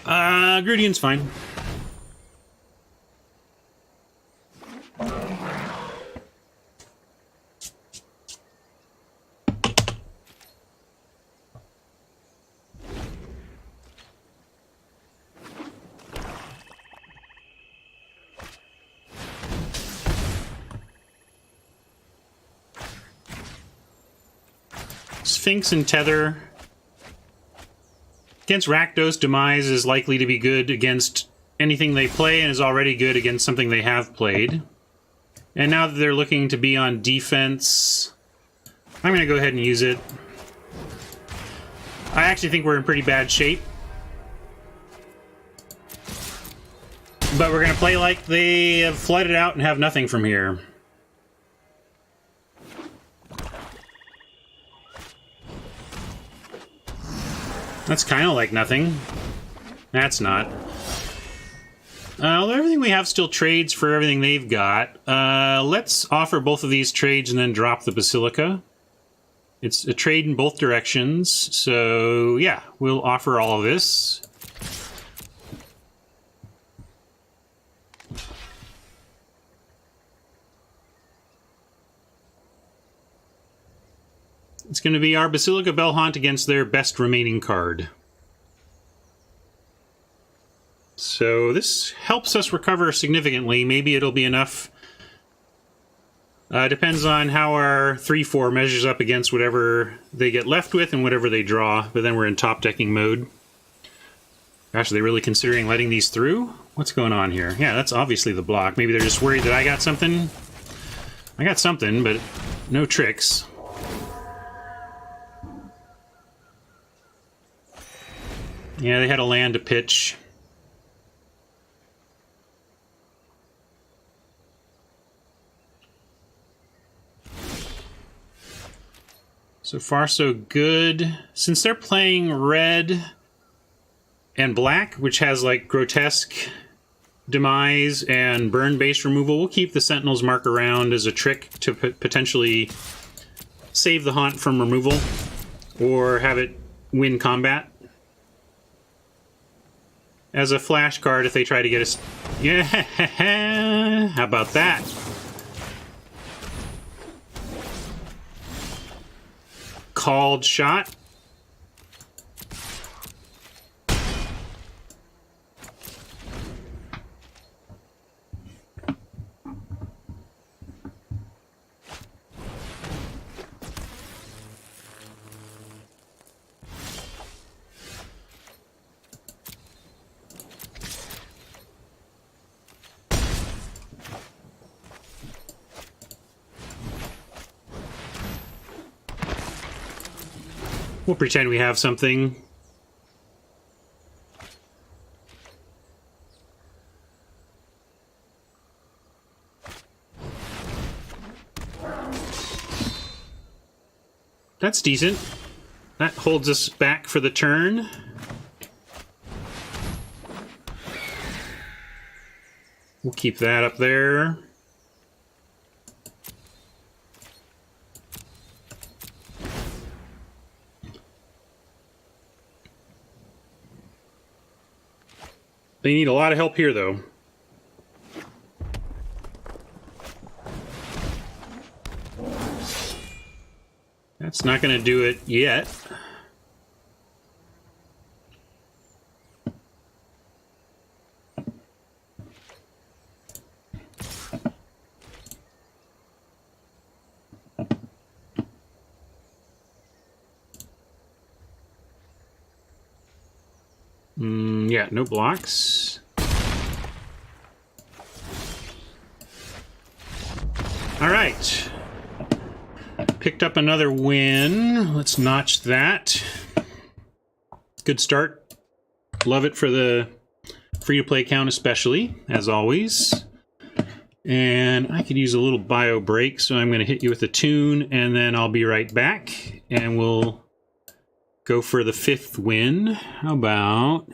Grudian's fine. Sphinx and Tether. Against Rakdos, Demise is likely to be good against anything they play and is already good against something they have played. And now that they're looking to be on defense, I'm going to go ahead and use it. I actually think we're in pretty bad shape. But we're going to play like they have flooded out and have nothing from here. That's kind of like nothing. That's not. Everything we have still trades for everything they've got. Let's offer both of these trades and then drop the Basilica. It's a trade in both directions, so yeah, we'll offer all of this. It's going to be our Basilica Bellhaunt against their best remaining card. So this helps us recover significantly. Maybe it'll be enough. Depends on how our 3-4 measures up against whatever they get left with and whatever they draw. But then we're in top decking mode. Gosh, are they really considering letting these through? What's going on here? Yeah, that's obviously the block. Maybe they're just worried that I got something. I got something, but no tricks. Yeah, they had a land to pitch. So far, so good. Since they're playing red and black, which has like grotesque demise and burn base removal, we'll keep the Sentinel's mark around as a trick to potentially save the Haunt from removal or have it win combat. As a flash card if they try to get us. Yeah, how about that? Called shot. We'll pretend we have something. That's decent. That holds us back for the turn. We'll keep that up there. They need a lot of help here, though. That's not going to do it yet. Yeah, no blocks. All right. Picked up another win. Let's notch that. Good start. Love it for the free-to-play count especially, as always. And I could use a little bio break, so I'm going to hit you with a tune, and then I'll be right back, and we'll go for the 5th win. How about...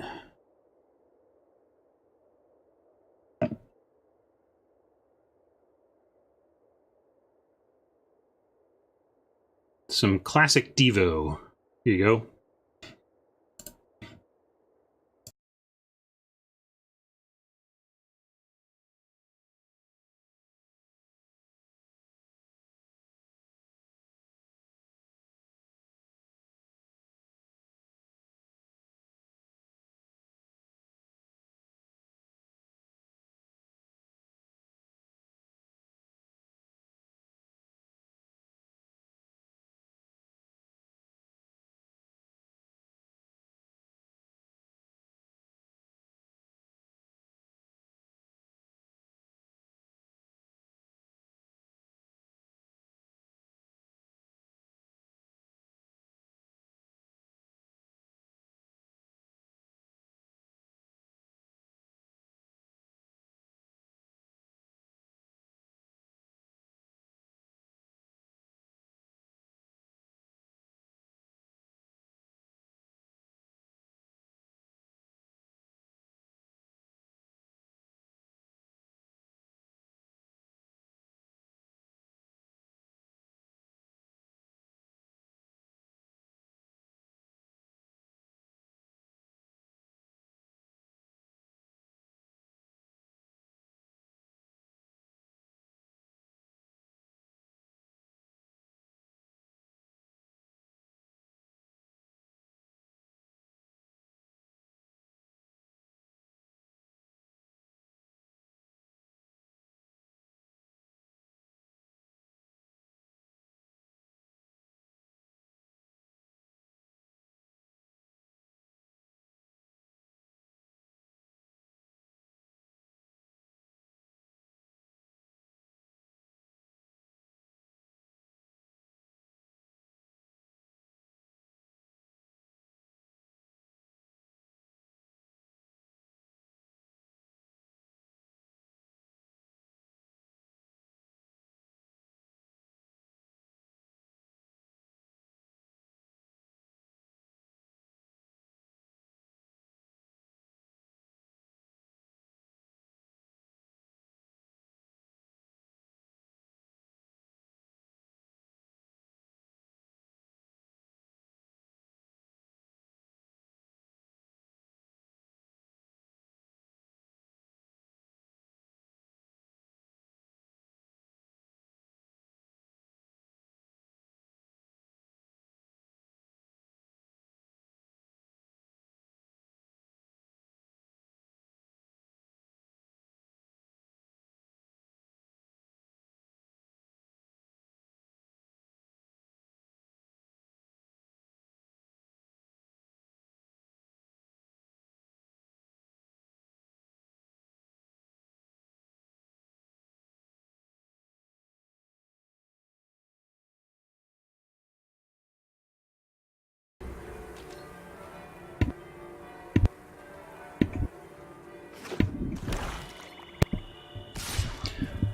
some classic Devo. Here you go.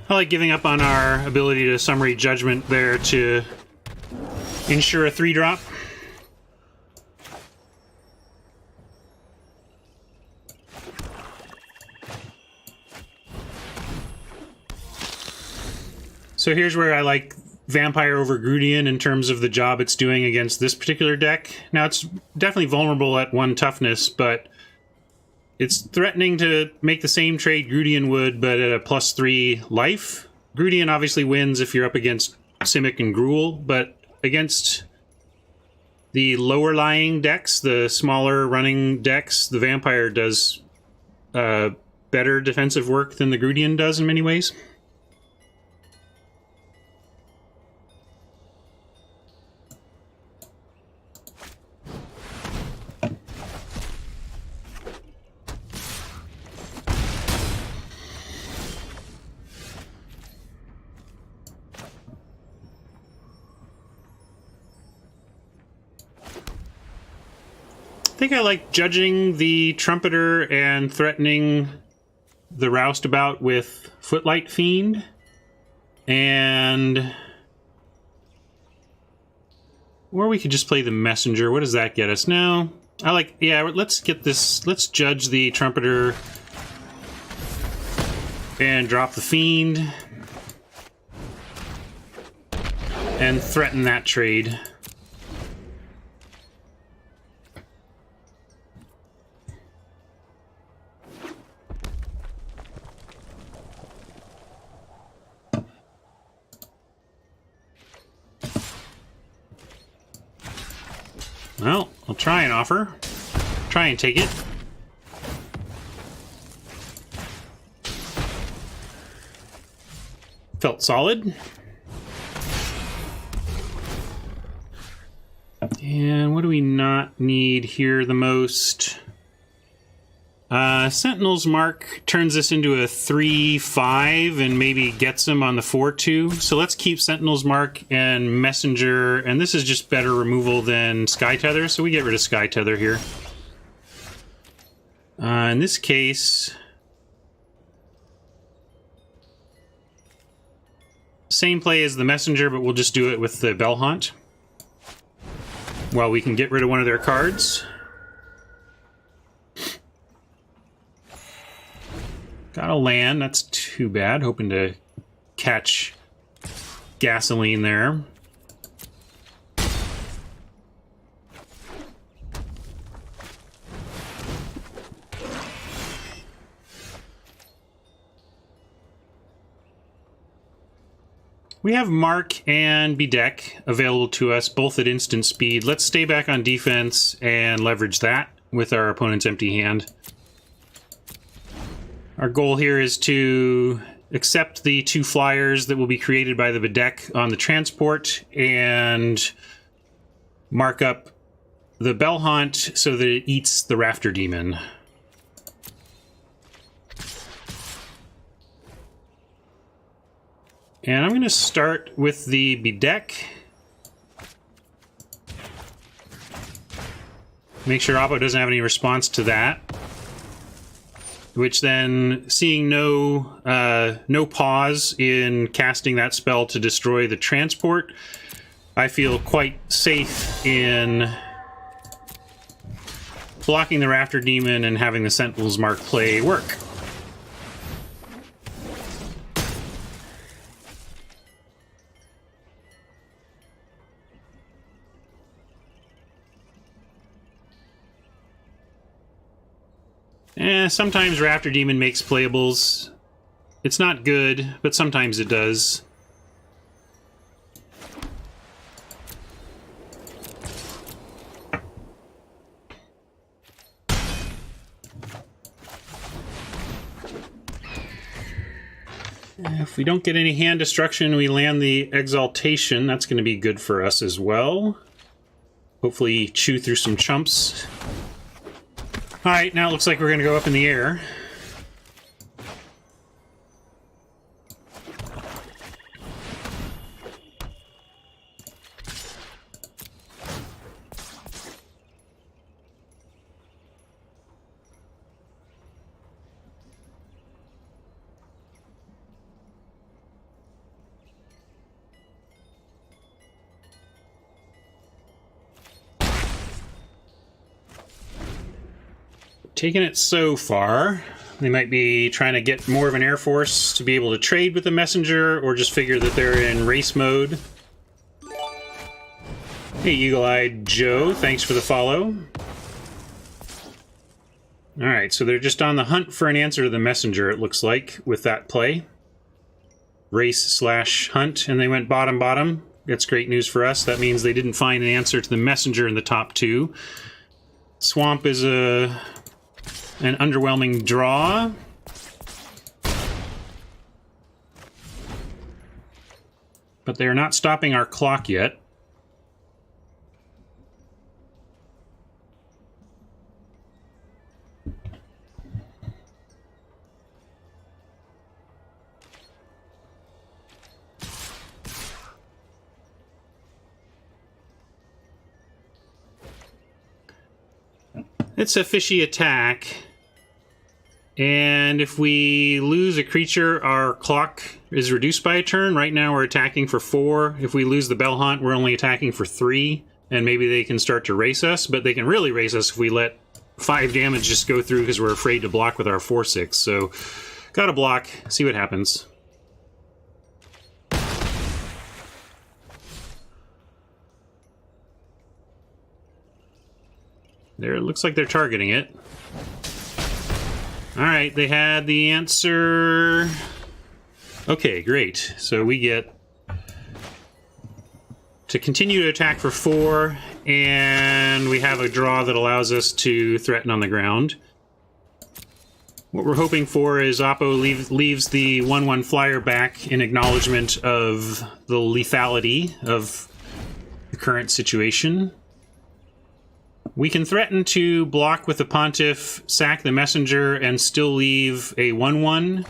I like giving up on our ability to summary judgment there to ensure a 3-drop. So here's where I like Vampire over Grudian in terms of the job it's doing against this particular deck. Now, it's definitely vulnerable at 1 toughness, but it's threatening to make the same trade Grudian would, but at a +3 life. Grudian obviously wins if you're up against Simic and Gruul, but against the lower-lying decks, the smaller running decks, the Vampire does better defensive work than the Grudian does in many ways. I think I like judging the Trumpeter and threatening the Roustabout with Footlight Fiend. And... or we could just play the Messenger. What does that get us? No. I like... yeah, let's get this... let's judge the Trumpeter and drop the Fiend. And threaten that trade. Well, I'll try and offer. Try and take it. Felt solid. And what do we not need here the most? Sentinel's Mark turns this into a 3-5 and maybe gets him on the 4-2. So let's keep Sentinel's Mark and Messenger, and this is just better removal than Sky Tether, so we get rid of Sky Tether here. In this case, same play as the Messenger, but we'll just do it with the Bellhaunt. Well, we can get rid of one of their cards. Got a land, that's too bad. Hoping to catch gasoline there. We have Mark and Bedeck available to us, both at instant speed. Let's stay back on defense and leverage that with our opponent's empty hand. Our goal here is to accept the 2 flyers that will be created by the Bedeck on the transport and mark up the Bellhaunt so that it eats the Rafter Demon. And I'm going to start with the Bedeck. Make sure Oppo doesn't have any response to that. Which then, seeing no pause in casting that spell to destroy the transport, I feel quite safe in blocking the Rafter Demon and having the Sentinel's Mark play work. Sometimes Rafter Demon makes playables. It's not good, but sometimes it does. If we don't get any hand destruction, we land the Exaltation. That's going to be good for us as well. Hopefully chew through some chumps. Alright, now it looks like we're going to go up in the air. taking it so far. They might be trying to get more of an air force to be able to trade with the messenger, or just figure that they're in race mode. Hey, Eagle-Eyed Joe, thanks for the follow. Alright, so they're just on the hunt for an answer to the messenger, it looks like, with that play. Race/hunt, and they went bottom. That's great news for us. That means they didn't find an answer to the messenger in the top 2. Swamp is an underwhelming draw. But they're not stopping our clock yet. It's a fishy attack, and if we lose a creature, our clock is reduced by a turn. Right now we're attacking for 4. If we lose the Bell Hunt, we're only attacking for 3, and maybe they can start to race us, but they can really race us if we let 5 damage just go through because we're afraid to block with our 4/6. So, gotta block, see what happens. There, it looks like they're targeting it. Alright, they had the answer. Okay, great. So we get to continue to attack for 4, and we have a draw that allows us to threaten on the ground. What we're hoping for is Oppo leaves the 1/1 flyer back in acknowledgement of the lethality of the current situation. We can threaten to block with the Pontiff, sack the messenger, and still leave a 1/1.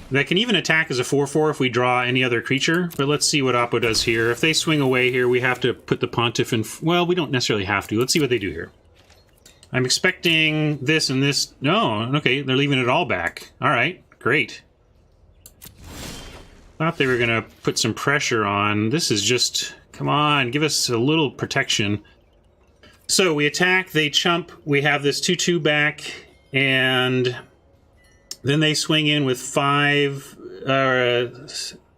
That can even attack as a 4/4 if we draw any other creature, but let's see what Oppo does here. If they swing away here, we have to put the Pontiff in... Well, we don't necessarily have to. Let's see what they do here. I'm expecting this and this... No, okay, they're leaving it all back. Alright, great. Thought they were going to put some pressure on. This is just... Come on, give us a little protection. So we attack, they chump, we have this 2/2 back, and then they swing in with 5,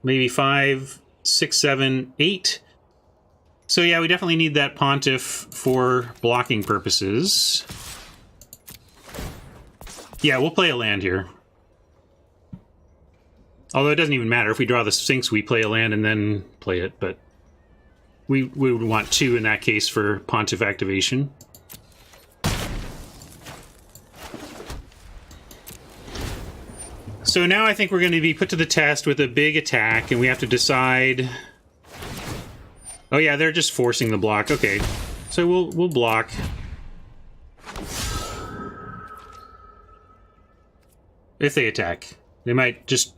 maybe 5, 6, 7, 8. So yeah, we definitely need that Pontiff for blocking purposes. Yeah, we'll play a land here. Although it doesn't even matter. If we draw the Sphinx, we play a land and then play it, but... We would want 2 in that case for Pontiff activation. So now I think we're going to be put to the test with a big attack, and we have to decide... Oh yeah, they're just forcing the block. Okay, so we'll block. If they attack. They might just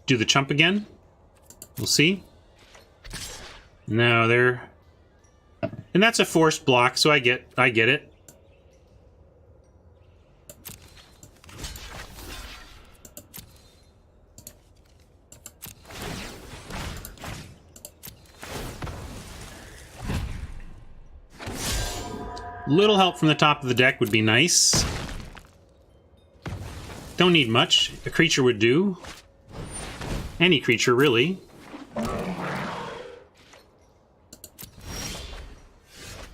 do the chump again. We'll see. No, they're... And that's a forced block, so I get it. Little help from the top of the deck would be nice. Don't need much. A creature would do. Any creature, really.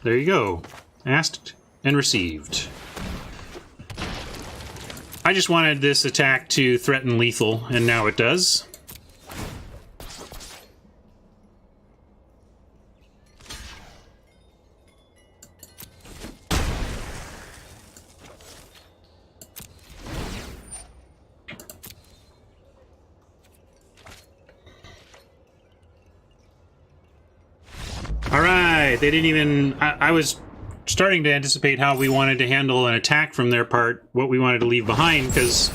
There you go. Asked and received. I just wanted this attack to threaten lethal, and now it does. Alright, they didn't even... I was starting to anticipate how we wanted to handle an attack from their part, what we wanted to leave behind, because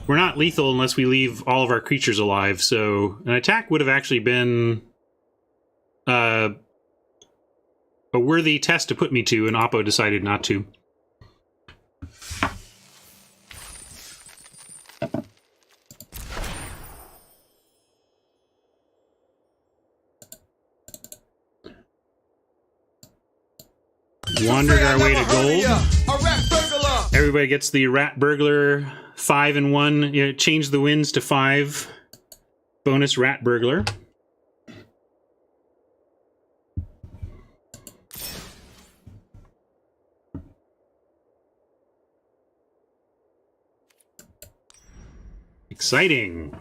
we're not lethal unless we leave all of our creatures alive, so an attack would have actually been a worthy test to put me to, and Oppo decided not to. Wandered our way to gold. Everybody gets the Rat Burglar 5-in-1. You know, change the wins to 5. Bonus Rat Burglar. Exciting.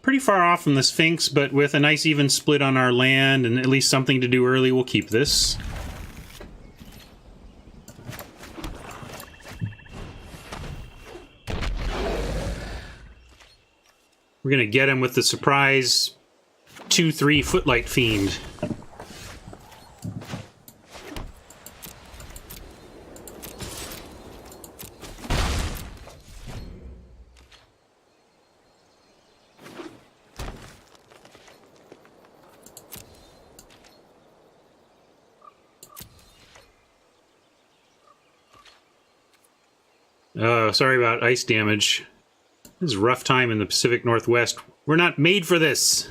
Pretty far off from the Sphinx, but with a nice even split on our land and at least something to do early, we'll keep this. We're gonna get him with the surprise 2/3 Footlight Fiend. Oh, sorry about ice damage. This is a rough time in the Pacific Northwest. We're not made for this.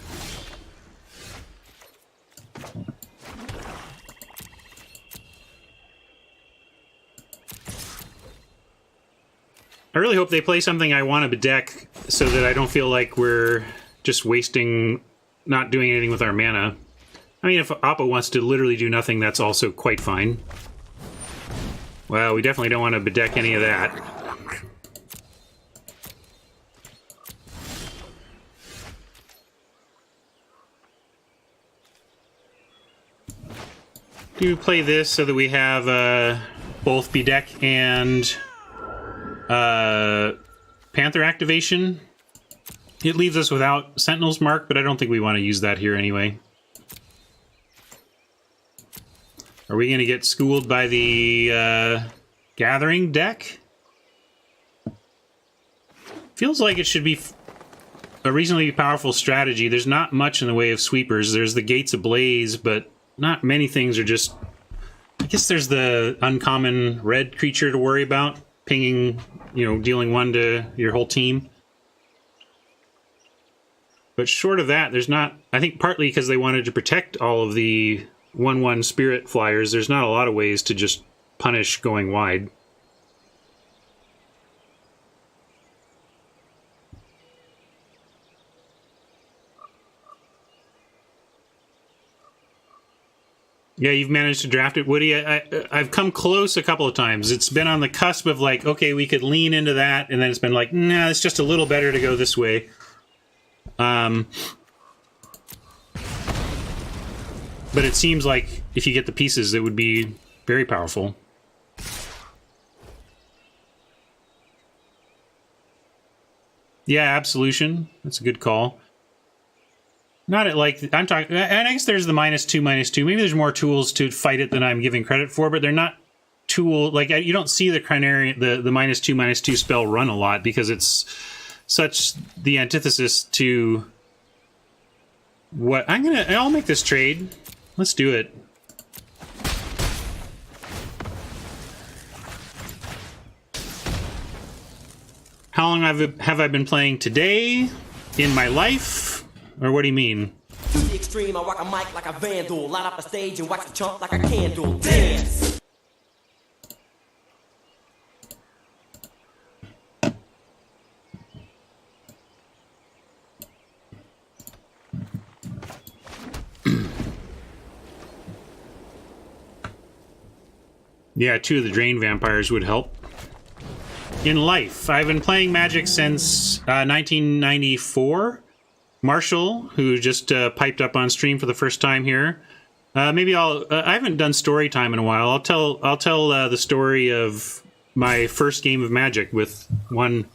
I really hope they play something I want to bedeck so that I don't feel like we're just wasting, not doing anything with our mana. I mean, if Oppo wants to literally do nothing, that's also quite fine. Well, we definitely don't want to bedeck any of that. Do play this so that we have both bedeck and Panther activation. It leaves us without Sentinel's Mark, but I don't think we want to use that here anyway. Are we going to get schooled by the Gathering deck? Feels like it should be a reasonably powerful strategy. There's not much in the way of sweepers. There's the Gates Ablaze, but not many things are just... I guess there's the uncommon red creature to worry about. Pinging, you know, dealing 1 to your whole team. But short of that, there's not... I think partly because they wanted to protect all of the 1/1 Spirit Flyers, there's not a lot of ways to just punish going wide. Yeah, you've managed to draft it, Woody. I've come close a couple of times. It's been on the cusp of like, okay, we could lean into that, and then it's been like, nah, it's just a little better to go this way. But it seems like if you get the pieces, it would be very powerful. Yeah, Absolution. That's a good call. Not at like, I'm talking, and I guess there's the -2/-2. Maybe there's more tools to fight it than I'm giving credit for, but they're not like, you don't see the Crinarian, the -2/-2 spell run a lot because it's such the antithesis to what I'll make this trade. Let's do it. How long have I been playing today in my life? Or what do you mean? To the extreme, I rock a mic like a vandal. Light up a stage and wax the chump like a candle. Dance! Yeah, 2 of the Drain Vampires would help. In life, I've been playing Magic since 1994. Marshall, who just piped up on stream for the first time here. Maybe I haven't done story time in a while. I'll tell the story of my first game of Magic with one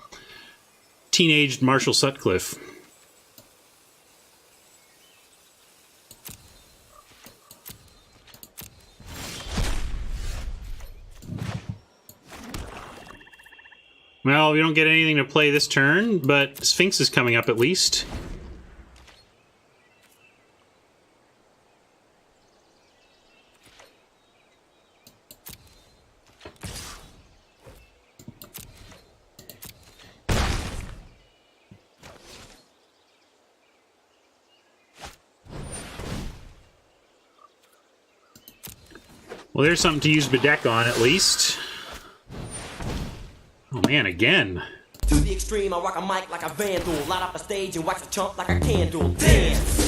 teenaged Marshall Sutcliffe. Well, we don't get anything to play this turn, but Sphinx is coming up at least. Well, there's something to use Bedeck on, at least. Oh man, again. To the extreme, I rock a mic like a vandal. Light up a stage and watch the chump like a candle. Dance!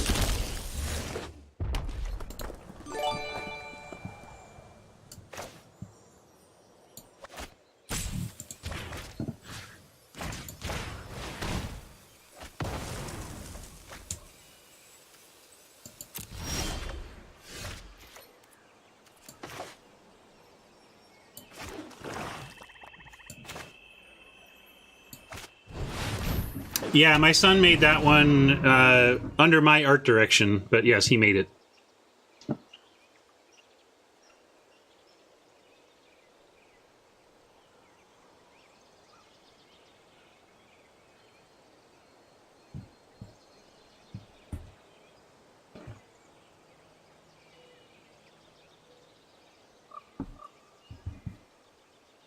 Yeah, my son made that one under my art direction, but yes, he made it.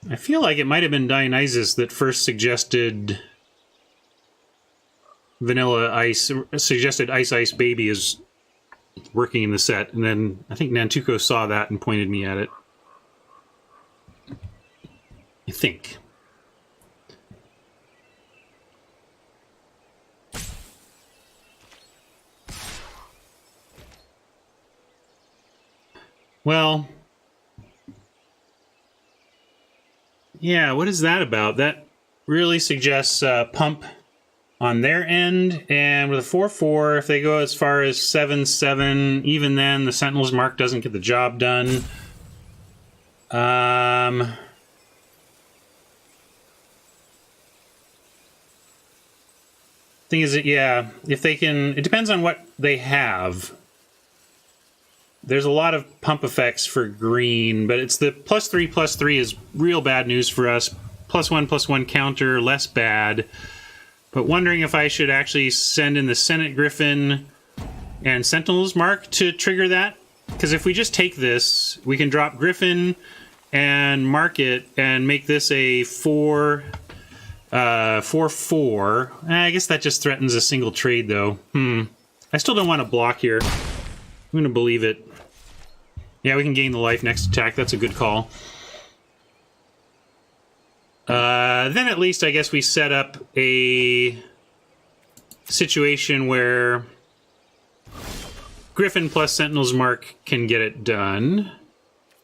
I feel like it might have been Dionysus that first suggested Vanilla Ice, suggested Ice Ice Baby is working in the set, and then I think Nantuko saw that and pointed me at it. I think. Well, yeah, what is that about? That really suggests pump on their end, and with a 4/4, if they go as far as 7/7, even then the Sentinel's Mark doesn't get the job done. Thing is that, yeah, if they can, it depends on what they have. There's a lot of pump effects for green, but it's the +3/+3 is real bad news for us. +1/+1 counter, less bad. But wondering if I should actually send in the Senate Griffin and Sentinel's Mark to trigger that. Because if we just take this, we can drop Griffin and mark it and make this a 4/4. I guess that just threatens a single trade, though. I still don't want to block here. I'm going to believe it. Yeah, we can gain the life next attack. That's a good call. Then at least I guess we set up a situation where Griffin plus Sentinel's Mark can get it done.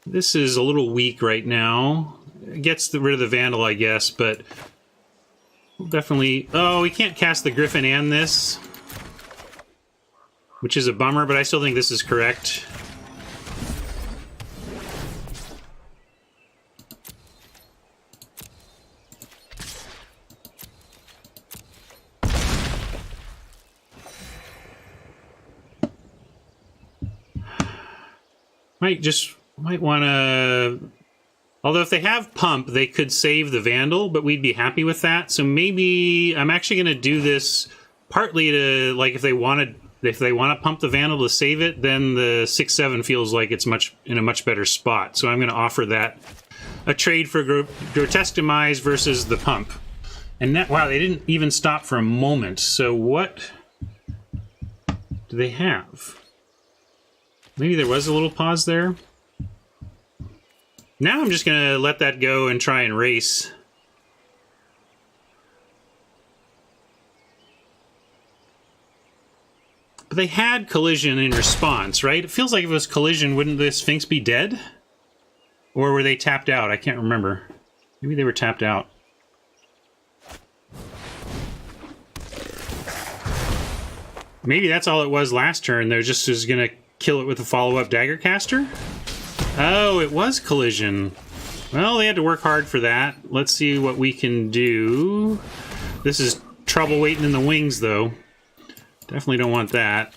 This is a little weak right now. It gets rid of the Vandal, I guess, but we'll definitely... Oh, we can't cast the Griffin and this, which is a bummer, but I still think this is correct. Might want to... Although if they have Pump, they could save the Vandal, but we'd be happy with that. So maybe I'm actually going to do this partly to, like, if they want to pump the Vandal to save it, then the 6/7 feels like it's in a much better spot. So I'm going to offer that a trade for Grotesque Demise versus the Pump. And that, wow, they didn't even stop for a moment. So what do they have? Maybe there was a little pause there. Now I'm just going to let that go and try and race. But they had Collision in response, right? It feels like if it was Collision, wouldn't the Sphinx be dead? Or were they tapped out? I can't remember. Maybe they were tapped out. Maybe that's all it was last turn. They're just going to kill it with a follow-up Dagger Caster? Oh, it was Collision. Well, they had to work hard for that. Let's see what we can do. This is trouble waiting in the wings, though. Definitely don't want that.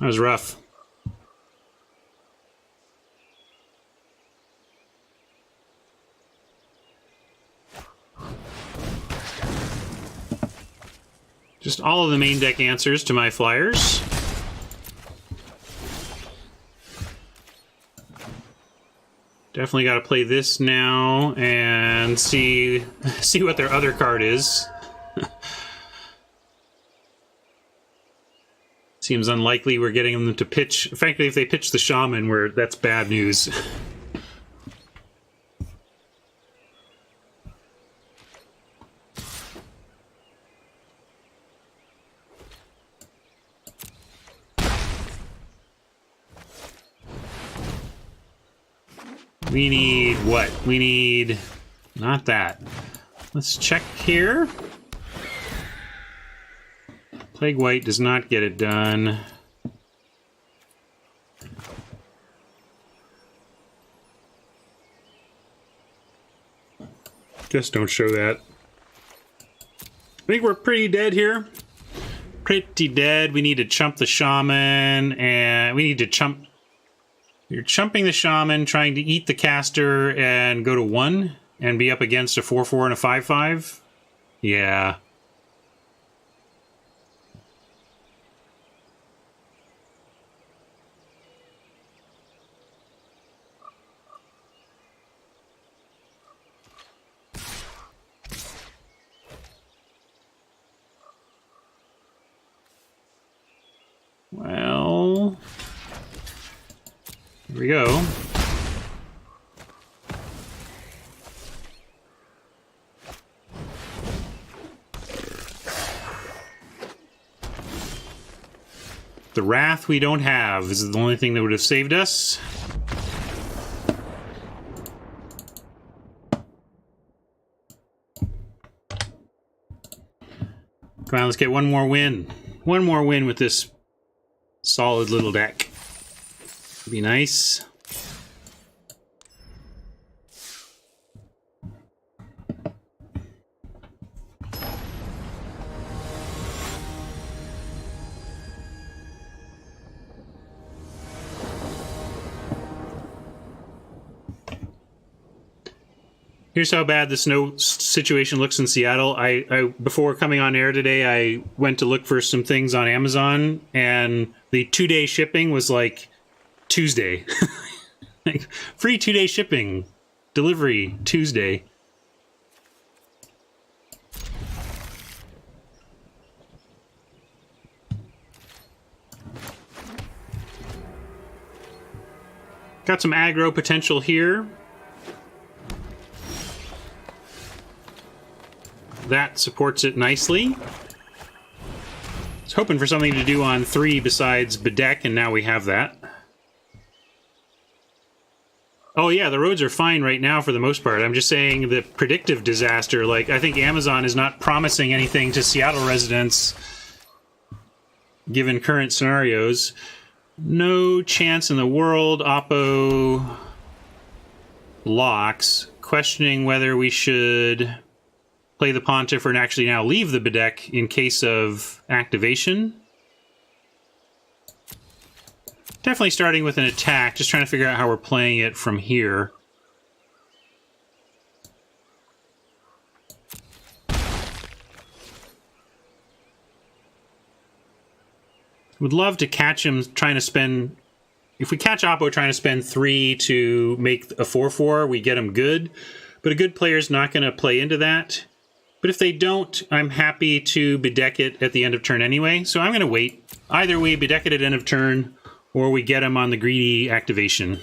That was rough. Just all of the main deck answers to my flyers. Definitely got to play this now and see what their other card is. Seems unlikely we're getting them to pitch. Frankly, if they pitch the shaman, that's bad news. We need what? We need... not that. Let's check here. Plague White does not get it done. Just don't show that. I think we're pretty dead here. Pretty dead. We need to chump the shaman, and we need to chump... You're chumping the shaman, trying to eat the caster, and go to 1, and be up against a 4-4 and a 5-5? Yeah. Well, here we go. The Wrath we don't have. This is the only thing that would have saved us. Come on, let's get one more win. One more win with this solid little deck. Be nice. Here's how bad the snow situation looks in Seattle. I before coming on air today, I went to look for some things on Amazon, and the 2-day shipping was like Tuesday. Like, free 2-day shipping, delivery Tuesday. Got some aggro potential here. That supports it nicely. I was hoping for something to do on 3 besides Bedeck, and now we have that. Oh yeah, the roads are fine right now for the most part. I'm just saying the predictive disaster, like, I think Amazon is not promising anything to Seattle residents given current scenarios. No chance in the world. Oppo locks. Questioning whether we should play the Pontiff or actually now leave the Bedeck in case of activation. Definitely starting with an attack, just trying to figure out how we're playing it from here. Would love to catch him trying to spend... If we catch Oppo trying to spend 3 to make a 4-4, we get him good. But a good player's not going to play into that. But if they don't, I'm happy to Bedeck it at the end of turn anyway. So I'm going to wait. Either we Bedeck it at end of turn, or we get him on the greedy activation.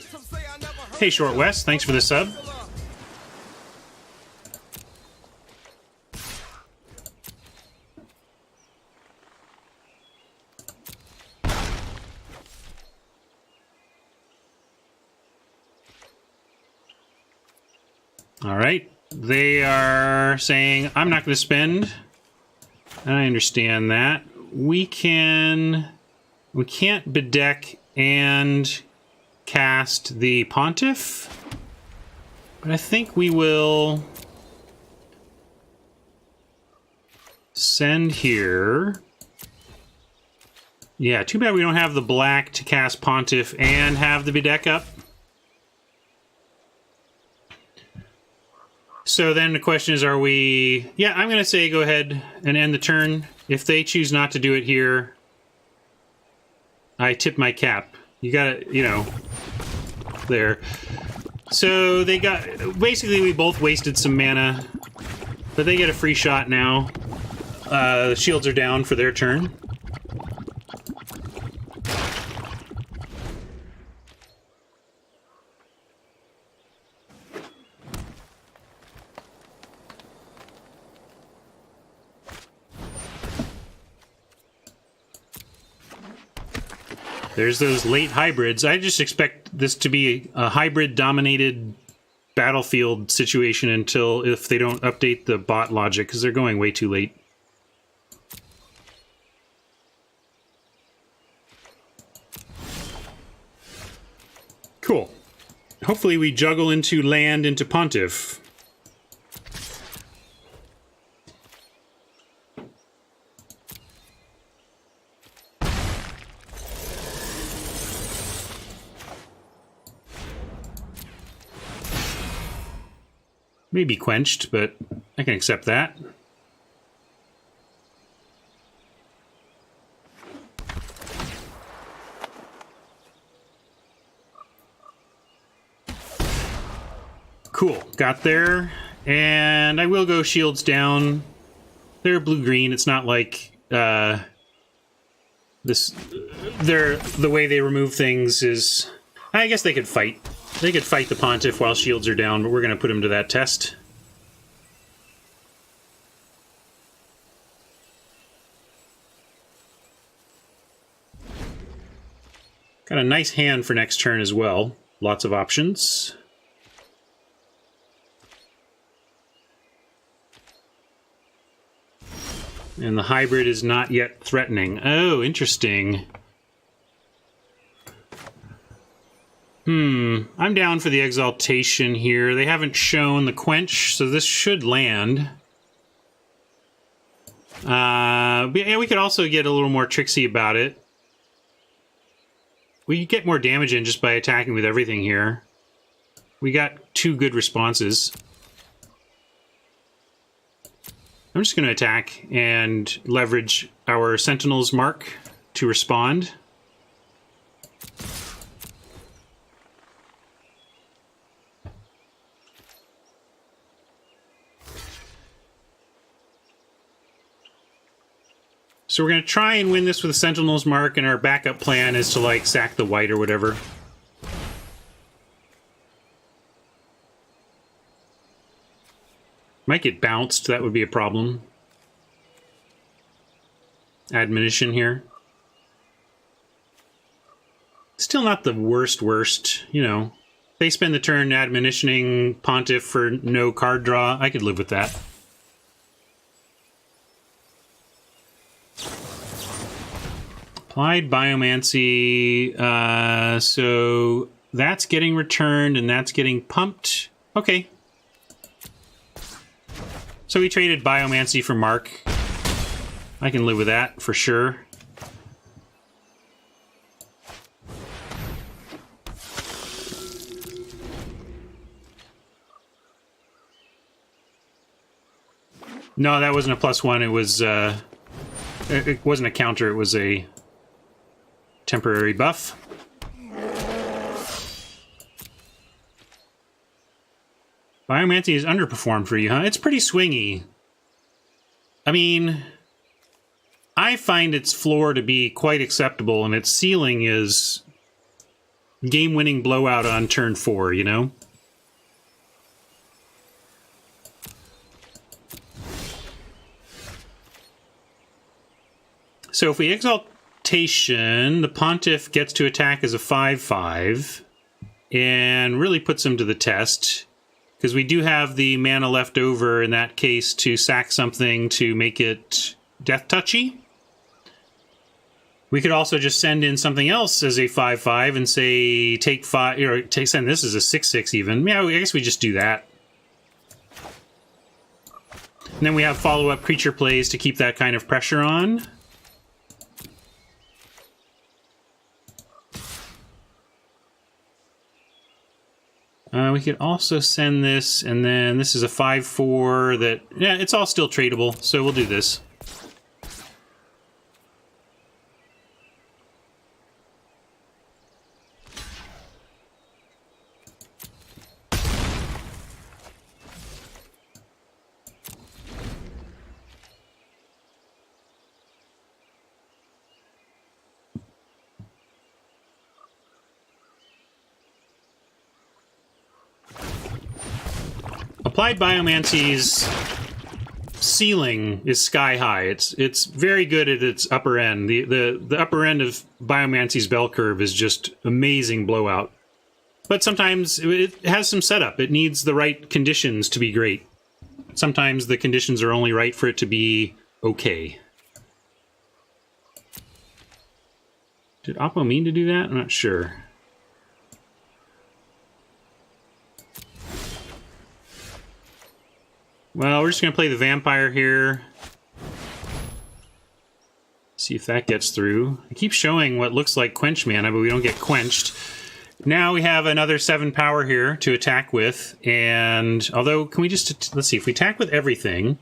Hey, Short West, thanks for the sub. All right. They are saying, I'm not going to spend. I understand that. We can't Bedeck and cast the Pontiff. But I think we will send here. Yeah, too bad we don't have the black to cast Pontiff and have the Bedeck up. So then the question is, are we... Yeah, I'm going to say go ahead and end the turn. If they choose not to do it here, I tip my cap. You got to, you know, there. So they got... Basically, we both wasted some mana, but they get a free shot now. The shields are down for their turn. There's those late hybrids. I just expect this to be a hybrid-dominated battlefield situation until if they don't update the bot logic, because they're going way too late. Cool. Hopefully we juggle into land into Pontiff. Maybe quenched, but I can accept that. Cool, got there. And I will go shields down. They're blue-green. It's not like the way they remove things is... I guess they could fight. They could fight the Pontiff while shields are down, but we're going to put him to that test. Got a nice hand for next turn as well. Lots of options. And the hybrid is not yet threatening. Oh, interesting. I'm down for the exaltation here. They haven't shown the quench, so this should land. But yeah, we could also get a little more tricksy about it. We could get more damage in just by attacking with everything here. We got 2 good responses. I'm just going to attack and leverage our Sentinel's mark to respond. So we're going to try and win this with a Sentinel's mark, and our backup plan is to, like, sack the white or whatever. Might get bounced, that would be a problem. Admonition here. Still not the worst, you know. They spend the turn admonitioning Pontiff for no card draw. I could live with that. Applied Biomancy, so that's getting returned and that's getting pumped. Okay. So we traded Biomancy for Mark. I can live with that for sure. No, that wasn't a +1. It was, it wasn't a counter. It was a temporary buff. Biomancy is underperformed for you, huh? It's pretty swingy. I mean, I find its floor to be quite acceptable, and its ceiling is game-winning blowout on turn 4, you know? So if we Exaltation, the Pontiff gets to attack as a 5/5 and really puts him to the test, because we do have the mana left over in that case to sack something to make it death touchy. We could also just send in something else as a 5/5 and say take 5, or send this as a 6/6 even. Yeah, I guess we just do that. And then we have follow-up creature plays to keep that kind of pressure on. We could also send this, and then this is a 5/4 that... Yeah, it's all still tradable, so we'll do this. Applied Biomancy's ceiling is sky high. It's very good at its upper end. The upper end of Biomancy's bell curve is just amazing blowout. But sometimes it has some setup. It needs the right conditions to be great. Sometimes the conditions are only right for it to be okay. Did Oppo mean to do that? I'm not sure. Well, we're just going to play the vampire here. See if that gets through. I keep showing what looks like quench mana, but we don't get quenched. Now we have another 7 power here to attack with, and although, can we just, let's see, if we attack with everything,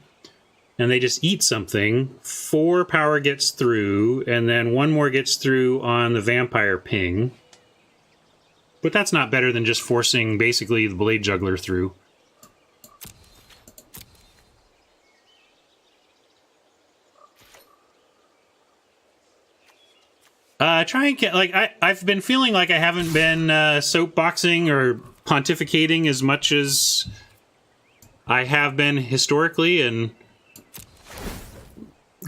and they just eat something, 4 power gets through, and then 1 more gets through on the vampire ping. But that's not better than just forcing, basically, the Blade Juggler through. Try and get, like, I've been feeling like I haven't been soapboxing or pontificating as much as I have been historically, and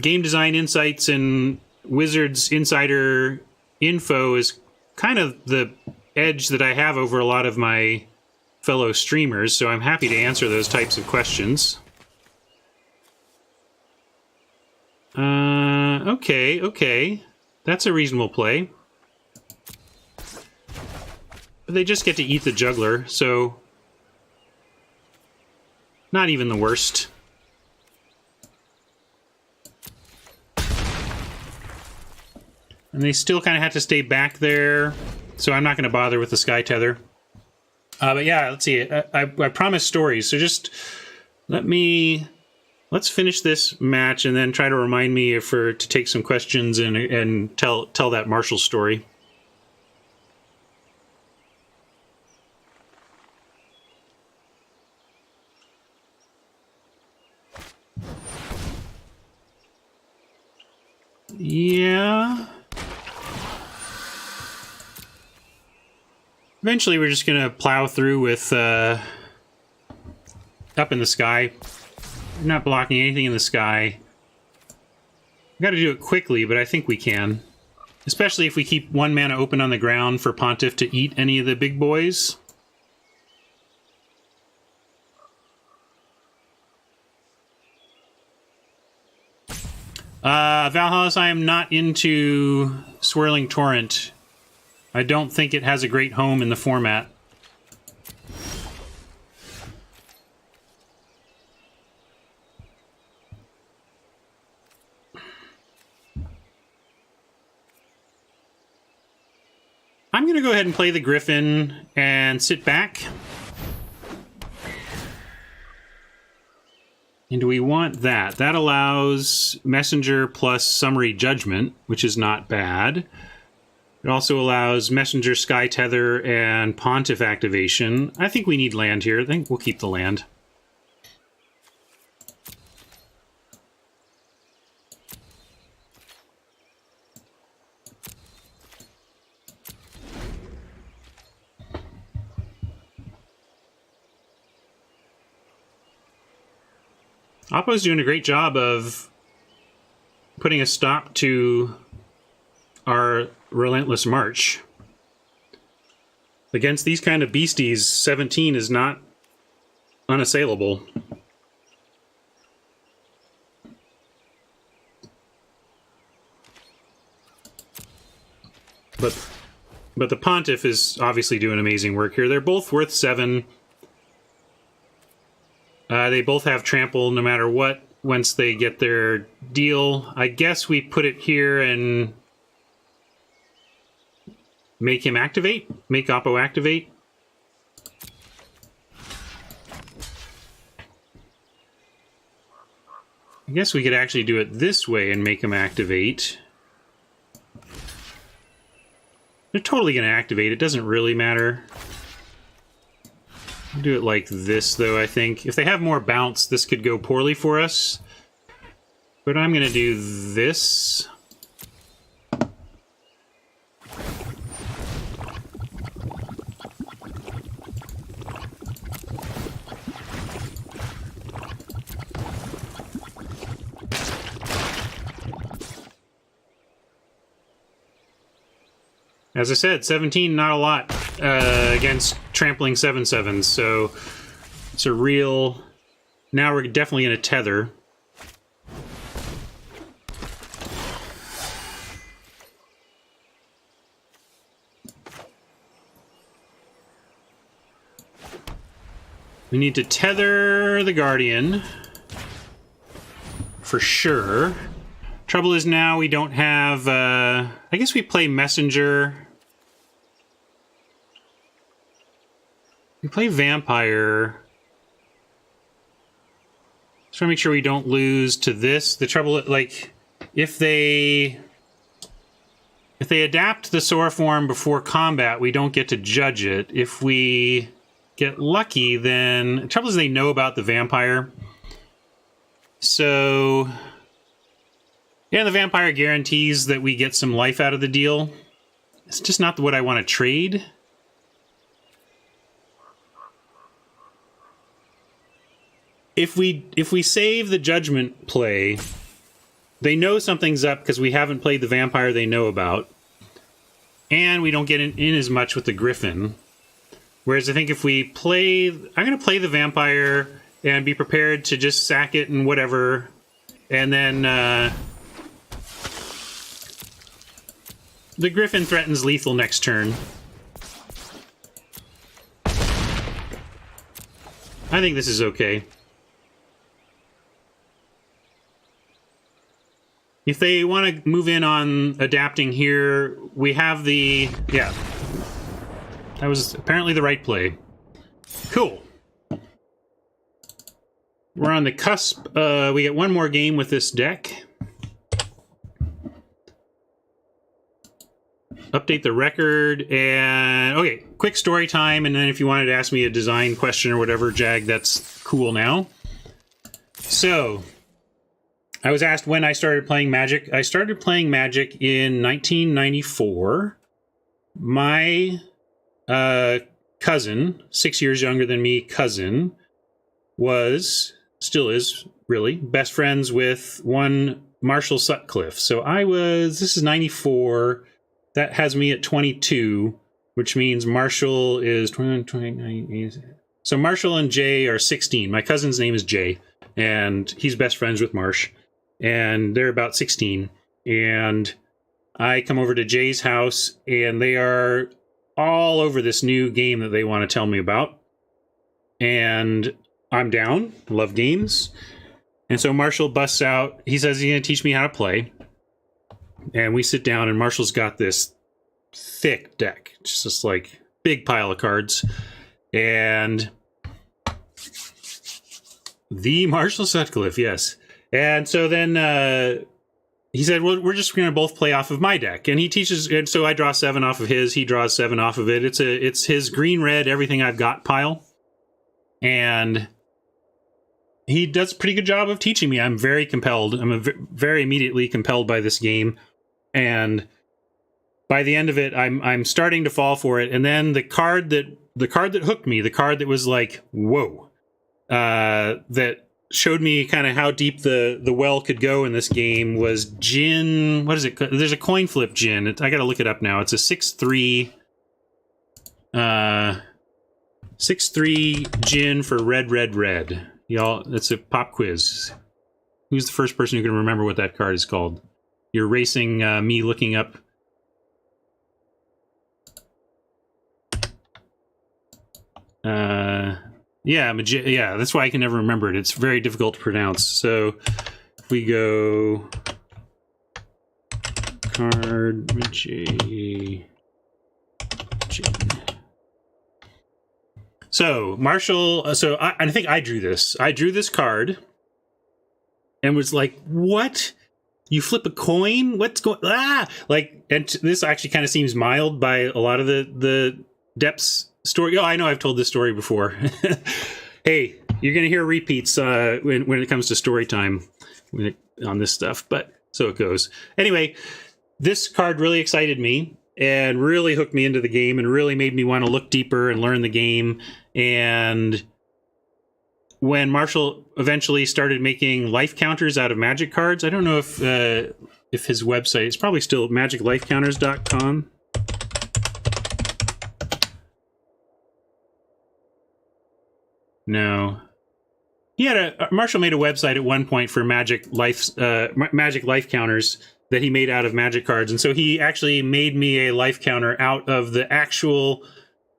Game Design Insights and Wizards Insider info is kind of the edge that I have over a lot of my fellow streamers, so I'm happy to answer those types of questions. Okay. That's a reasonable play. But they just get to eat the juggler, so not even the worst. And they still kind of have to stay back there, so I'm not going to bother with the Sky Tether. But yeah, let's see. I promised stories, so just let's finish this match and then try to remind me to take some questions and tell that Marshall story. Yeah. Eventually we're just going to plow through with Up in the Sky. We're not blocking anything in the sky. We've got to do it quickly, but I think we can. Especially if we keep 1 mana open on the ground for Pontiff to eat any of the big boys. Valhalla's, I am not into Swirling Torrent. I don't think it has a great home in the format. I'm going to go ahead and play the Griffin and sit back. And do we want that? That allows Messenger plus Summary Judgment, which is not bad. It also allows Messenger, Sky Tether, and Pontiff activation. I think we need land here. I think we'll keep the land. Oppo's doing a great job of putting a stop to our relentless march. Against these kind of beasties, 17 is not unassailable. But the Pontiff is obviously doing amazing work here. They're both worth 7. They both have trample no matter what once they get their deal. I guess we put it here and make him activate? Make Oppo activate? I guess we could actually do it this way and make him activate. They're totally going to activate. It doesn't really matter. I'll do it like this, though, I think. If they have more bounce, this could go poorly for us. But I'm going to do this. As I said, 17, not a lot against trampling 7/7s, so it's a real... Now we're definitely going to tether. We need to tether the Guardian. For sure. Trouble is now we don't have... I guess we play Messenger. We play Vampire. Just want to make sure we don't lose to this. The trouble, like, if they adapt the Sora form before combat, we don't get to judge it. If we get lucky, then... The trouble is they know about the Vampire. So... Yeah, the Vampire guarantees that we get some life out of the deal. It's just not what I want to trade. If we save the Judgment play, they know something's up because we haven't played the Vampire they know about. And we don't get in as much with the Griffin. Whereas I think if we play... I'm going to play the Vampire and be prepared to just sack it and whatever. And then... the Griffin threatens lethal next turn. I think this is okay. If they want to move in on adapting here, we have the... Yeah. That was apparently the right play. Cool. We're on the cusp. We get one more game with this deck. Update the record, and... Okay, quick story time, and then if you wanted to ask me a design question or whatever, Jag, that's cool now. So... I was asked when I started playing Magic. I started playing Magic in 1994. My cousin, 6 years younger than me, still is, really, best friends with one Marshall Sutcliffe. So this is 94. That has me at 22, which means Marshall is 29. So Marshall and Jay are 16. My cousin's name is Jay, and he's best friends with Marsh. And they're about 16. And I come over to Jay's house, and they are all over this new game that they want to tell me about. And I'm down. Love games. And so Marshall busts out. He says he's going to teach me how to play. And we sit down, and Marshall's got this thick deck. It's just like big pile of cards. And the Marshall Sutcliffe, yes. And so then he said, well, we're just going to both play off of my deck. And he teaches, and so I draw 7 off of his, he draws 7 off of it. It's his green-red, everything I've got pile. And he does a pretty good job of teaching me. I'm very compelled. I'm very immediately compelled by this game. And by the end of it, I'm starting to fall for it. And then the card that hooked me, the card that was like, whoa, that showed me kind of how deep the well could go in this game was Jin. What is it? There's a coin flip Jin. I got to look it up now. It's a 6/3 6/3 Jin for red. Y'all, that's a pop quiz. Who's the first person who can remember what that card is called? You're racing me looking up. Yeah, that's why I can never remember it. It's very difficult to pronounce. So if we go card J. So Marshall, so I think I drew this. I drew this card and was like, "What? You flip a coin? What's going? Ah!" Like, and this actually kind of seems mild by a lot of the depths. Story. Oh, I know I've told this story before. Hey, you're going to hear repeats when it comes to story time on this stuff, but so it goes. Anyway, this card really excited me and really hooked me into the game and really made me want to look deeper and learn the game. And when Marshall eventually started making life counters out of Magic cards, I don't know if his website is probably still magiclifecounters.com. No. He had Marshall made a website at one point for Magic life counters that he made out of Magic cards, and so he actually made me a life counter out of the actual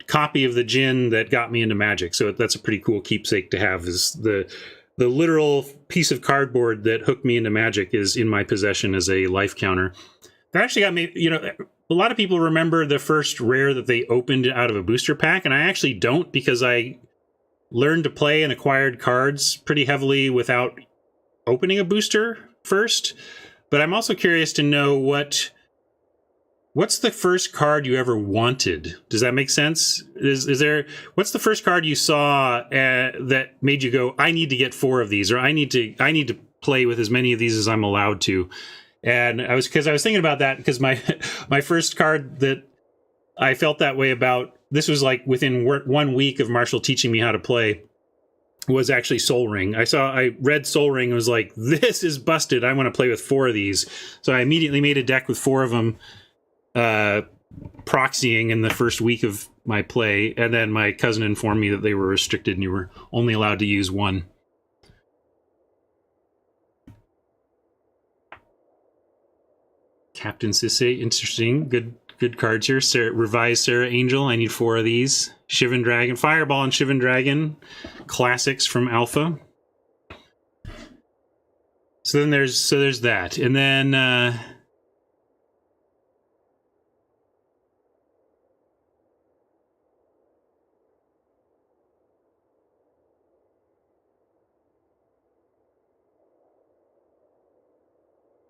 copy of the gin that got me into Magic. So that's a pretty cool keepsake to have. Is the literal piece of cardboard that hooked me into Magic is in my possession as a life counter. That actually got me. A lot of people remember the first rare that they opened out of a booster pack, and I actually don't, because I learned to play and acquired cards pretty heavily without opening a booster first. But I'm also curious to know what's the first card you ever wanted? Does that make sense? What's the first card you saw that made you go, I need to get 4 of these, or I need to play with as many of these as I'm allowed to? And I was thinking about that, because my first card that I felt that way about, this was like within 1 week of Marshall teaching me how to play, was actually Sol Ring. I read Sol Ring and was like, this is busted. I want to play with 4 of these. So I immediately made a deck with 4 of them, proxying in the first week of my play. And then my cousin informed me that they were restricted and you were only allowed to use 1. Captain Sisse, interesting. Good cards here. Revised Sarah Angel. I need 4 of these. Shivan Dragon. Fireball and Shivan Dragon. Classics from Alpha. So then there's that. And then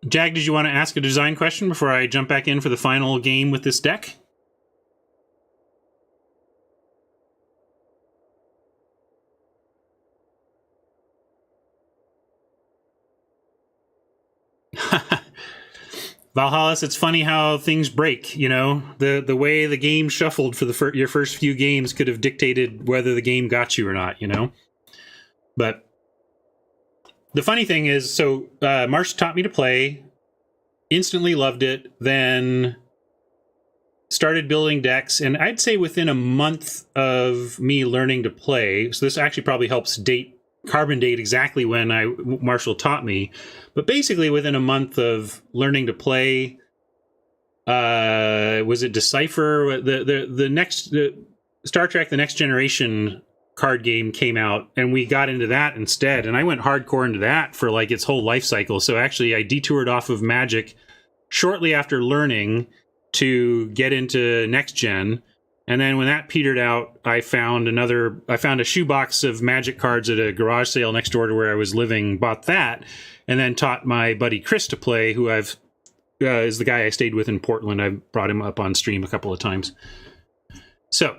Jag, did you want to ask a design question before I jump back in for the final game with this deck? Valhallis, it's funny how things break, The way the game shuffled for your first few games could have dictated whether the game got you or not, But the funny thing is, so Marsh taught me to play, instantly loved it, then started building decks, and I'd say within a month of me learning to play, so this actually probably helps carbon date exactly when Marshall taught me, but basically within a month of learning to play, was it Decipher? The Star Trek: The Next Generation card game came out, and we got into that instead, and I went hardcore into that for like its whole life cycle. So actually I detoured off of Magic shortly after learning to get into Next Gen, and then when that petered out, I found a shoebox of Magic cards at a garage sale next door to where I was living, bought that, and then taught my buddy Chris to play, who is the guy I stayed with in Portland. I brought him up on stream a couple of times. So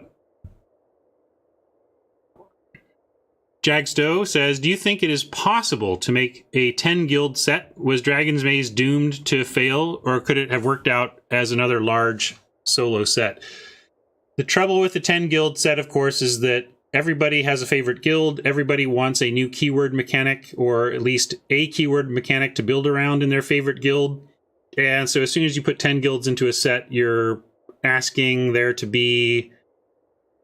Jagstow says, do you think it is possible to make a 10 guild set? Was Dragon's Maze doomed to fail, or could it have worked out as another large solo set? The trouble with the 10 guild set, of course, is that everybody has a favorite guild. Everybody wants a new keyword mechanic, or at least a keyword mechanic to build around in their favorite guild. And so as soon as you put 10 guilds into a set, you're asking there to be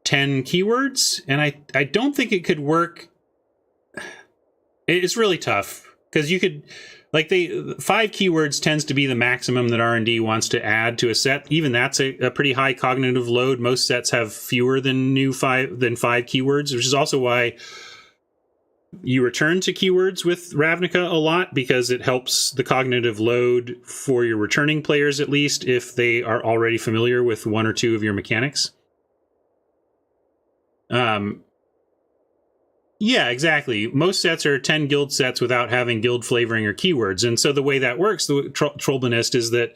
10 keywords. And I don't think it could work. It's really tough, because you could, 5 keywords tends to be the maximum that R&D wants to add to a set. Even that's a pretty high cognitive load. Most sets have fewer than 5 keywords, which is also why you return to keywords with Ravnica a lot, because it helps the cognitive load for your returning players, at least if they are already familiar with 1 or 2 of your mechanics. Yeah, exactly. Most sets are 10 guild sets without having guild flavoring or keywords. And so the way that works, the Trollbanist, is that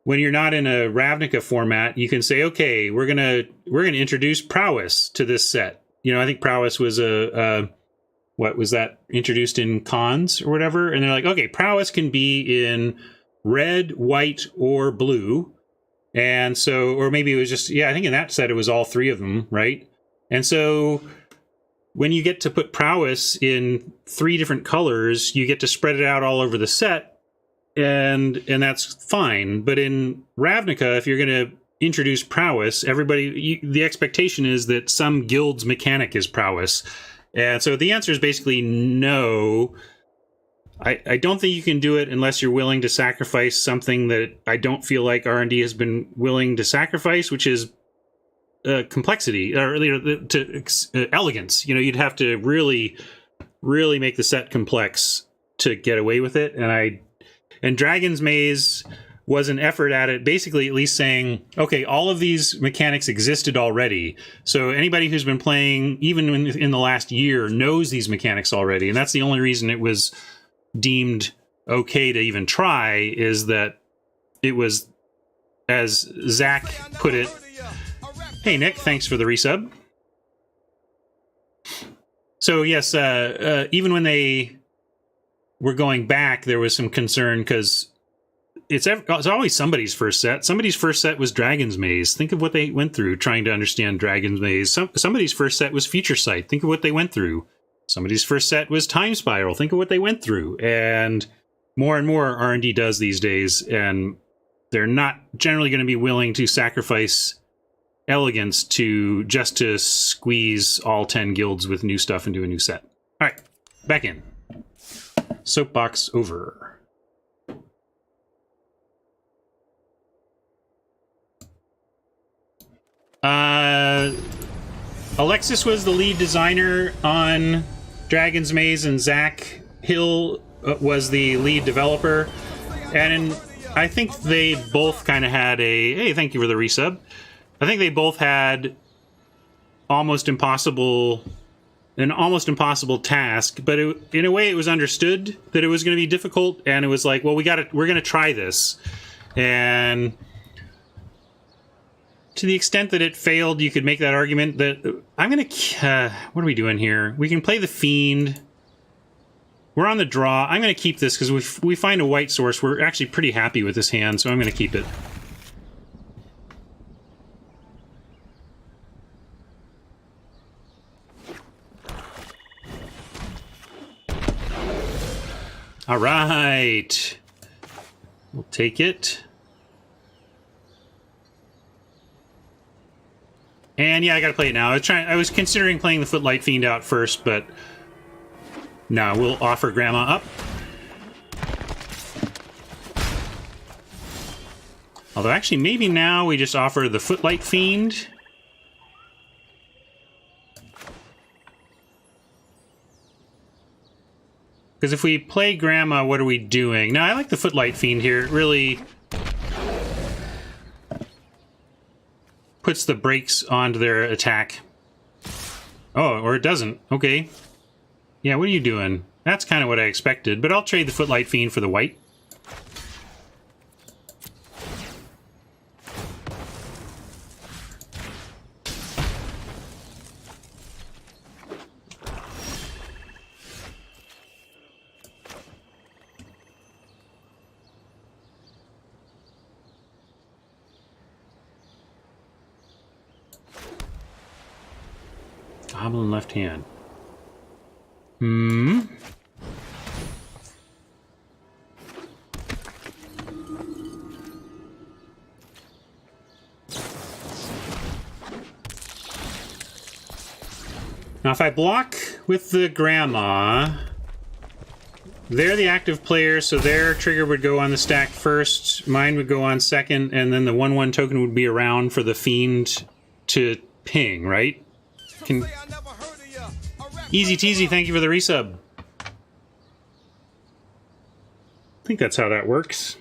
when you're not in a Ravnica format, you can say, okay, we're gonna introduce prowess to this set. I think prowess was what was that, introduced in cons or whatever? And they're like, okay, prowess can be in red, white, or blue. And so, or maybe it was just, I think in that set it was all 3 of them, right? And so when you get to put prowess in 3 different colors, you get to spread it out all over the set, and that's fine. But in Ravnica, if you're going to introduce prowess, the expectation is that some guild's mechanic is prowess. And so the answer is basically no. I don't think you can do it unless you're willing to sacrifice something that I don't feel like R&D has been willing to sacrifice, which is complexity, or elegance. You know, you'd have to really make the set complex to get away with it. And Dragon's Maze was an effort at it, basically at least saying, okay, all of these mechanics existed already. So anybody who's been playing, even in the last year, knows these mechanics already. And that's the only reason it was deemed okay to even try, is that it was, as Zach put it, hey Nick, thanks for the resub. So yes, even when they were going back, there was some concern, because it's always somebody's first set. Somebody's first set was Dragon's Maze. Think of what they went through trying to understand Dragon's Maze. Somebody's first set was Future Sight. Think of what they went through. Somebody's first set was Time Spiral. Think of what they went through. And more R&D does these days, and they're not generally going to be willing to sacrifice elegance just to squeeze all 10 guilds with new stuff into a new set. All right, back in. Soapbox over. Alexis was the lead designer on Dragon's Maze, and Zach Hill was the lead developer. And I think they both kind of had hey, thank you for the resub. I think they both had an almost impossible task, but in a way it was understood that it was going to be difficult, and it was like, well, we're going to try this. And to the extent that it failed, you could make that argument that what are we doing here? We can play the Fiend. We're on the draw. I'm going to keep this because we find a white source. We're actually pretty happy with this hand, so I'm going to keep it. All right. We'll take it. And yeah, I gotta play it now. I was considering playing the Footlight Fiend out first, but no, we'll offer Grandma up. Although actually, maybe now we just offer the Footlight Fiend. Because if we play Grandma, what are we doing? No, I like the Footlight Fiend here. It really puts the brakes onto their attack. Oh, or it doesn't. Okay. Yeah, what are you doing? That's kind of what I expected, but I'll trade the Footlight Fiend for the white. Goblin left hand. Now, if I block with the Grandma, they're the active player, so their trigger would go on the stack first, mine would go on second, and then the 1/1 token would be around for the Fiend to ping, right? Easy teasy, thank you for the resub. I think that's how that works.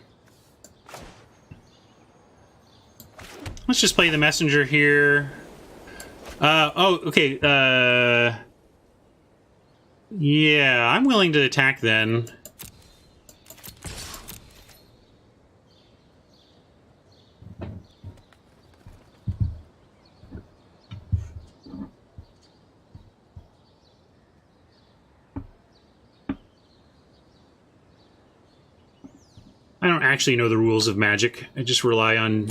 Let's just play the messenger here. Oh, okay. Yeah, I'm willing to attack then. I don't actually know the rules of Magic. I just rely on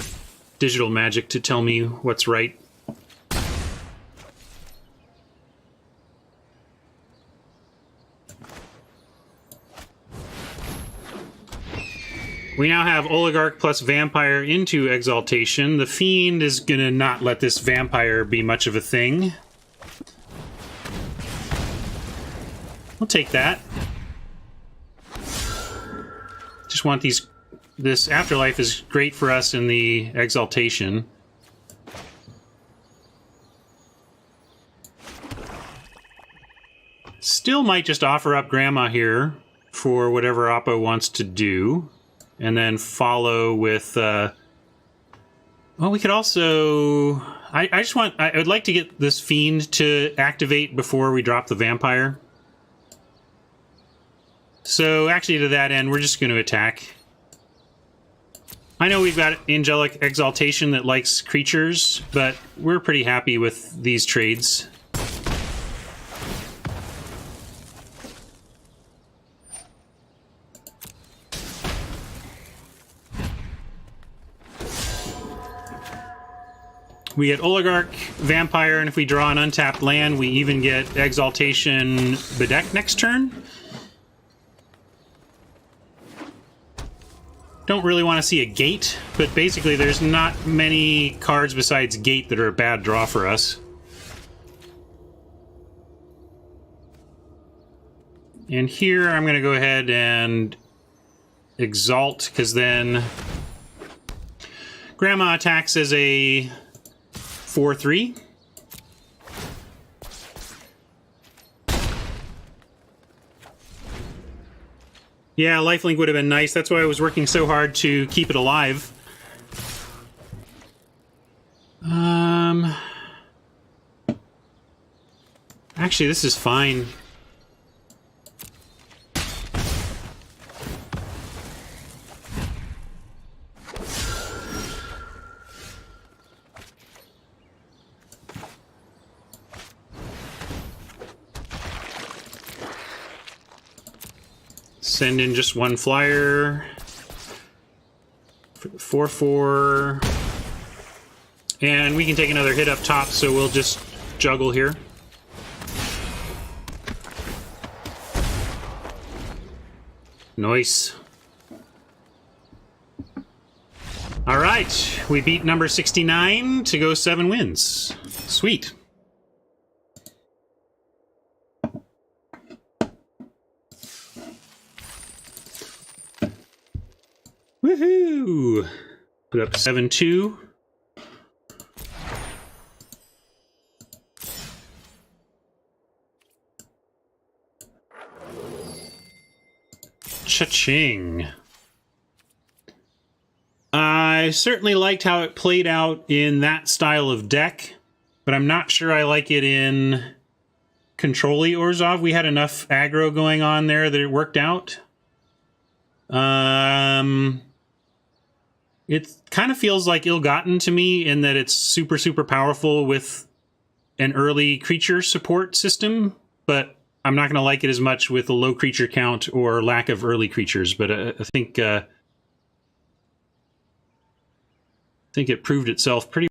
digital magic to tell me what's right. We now have Oligarch plus Vampire into Exaltation. The Fiend is gonna not let this Vampire be much of a thing. We'll take that. Just want these... This Afterlife is great for us in the Exaltation. Still might just offer up Grandma here for whatever Oppo wants to do. And then follow with... well, we could also... I would like to get this Fiend to activate before we drop the Vampire. So, actually, to that end, we're just going to attack. I know we've got Angelic Exaltation that likes creatures, but we're pretty happy with these trades. We get Oligarch, Vampire, and if we draw an untapped land, we even get Exaltation Bedeck next turn. Don't really want to see a Gate, but basically there's not many cards besides Gate that are a bad draw for us. And here I'm going to go ahead and Exalt, because then Grandma attacks as a 4/3. Yeah, lifelink would have been nice. That's why I was working so hard to keep it alive. Actually, this is fine. Send in just one flyer. 4/4. And we can take another hit up top, so we'll just juggle here. Nice. All right, we beat number 69 to go 7 wins. Sweet. Woohoo! Put up 7-2. Cha-ching. I certainly liked how it played out in that style of deck, but I'm not sure I like it in Control-y Orzhov. We had enough aggro going on there that it worked out. It kind of feels like ill-gotten to me in that it's super, super powerful with an early creature support system, but I'm not going to like it as much with a low creature count or lack of early creatures, but I think it proved itself pretty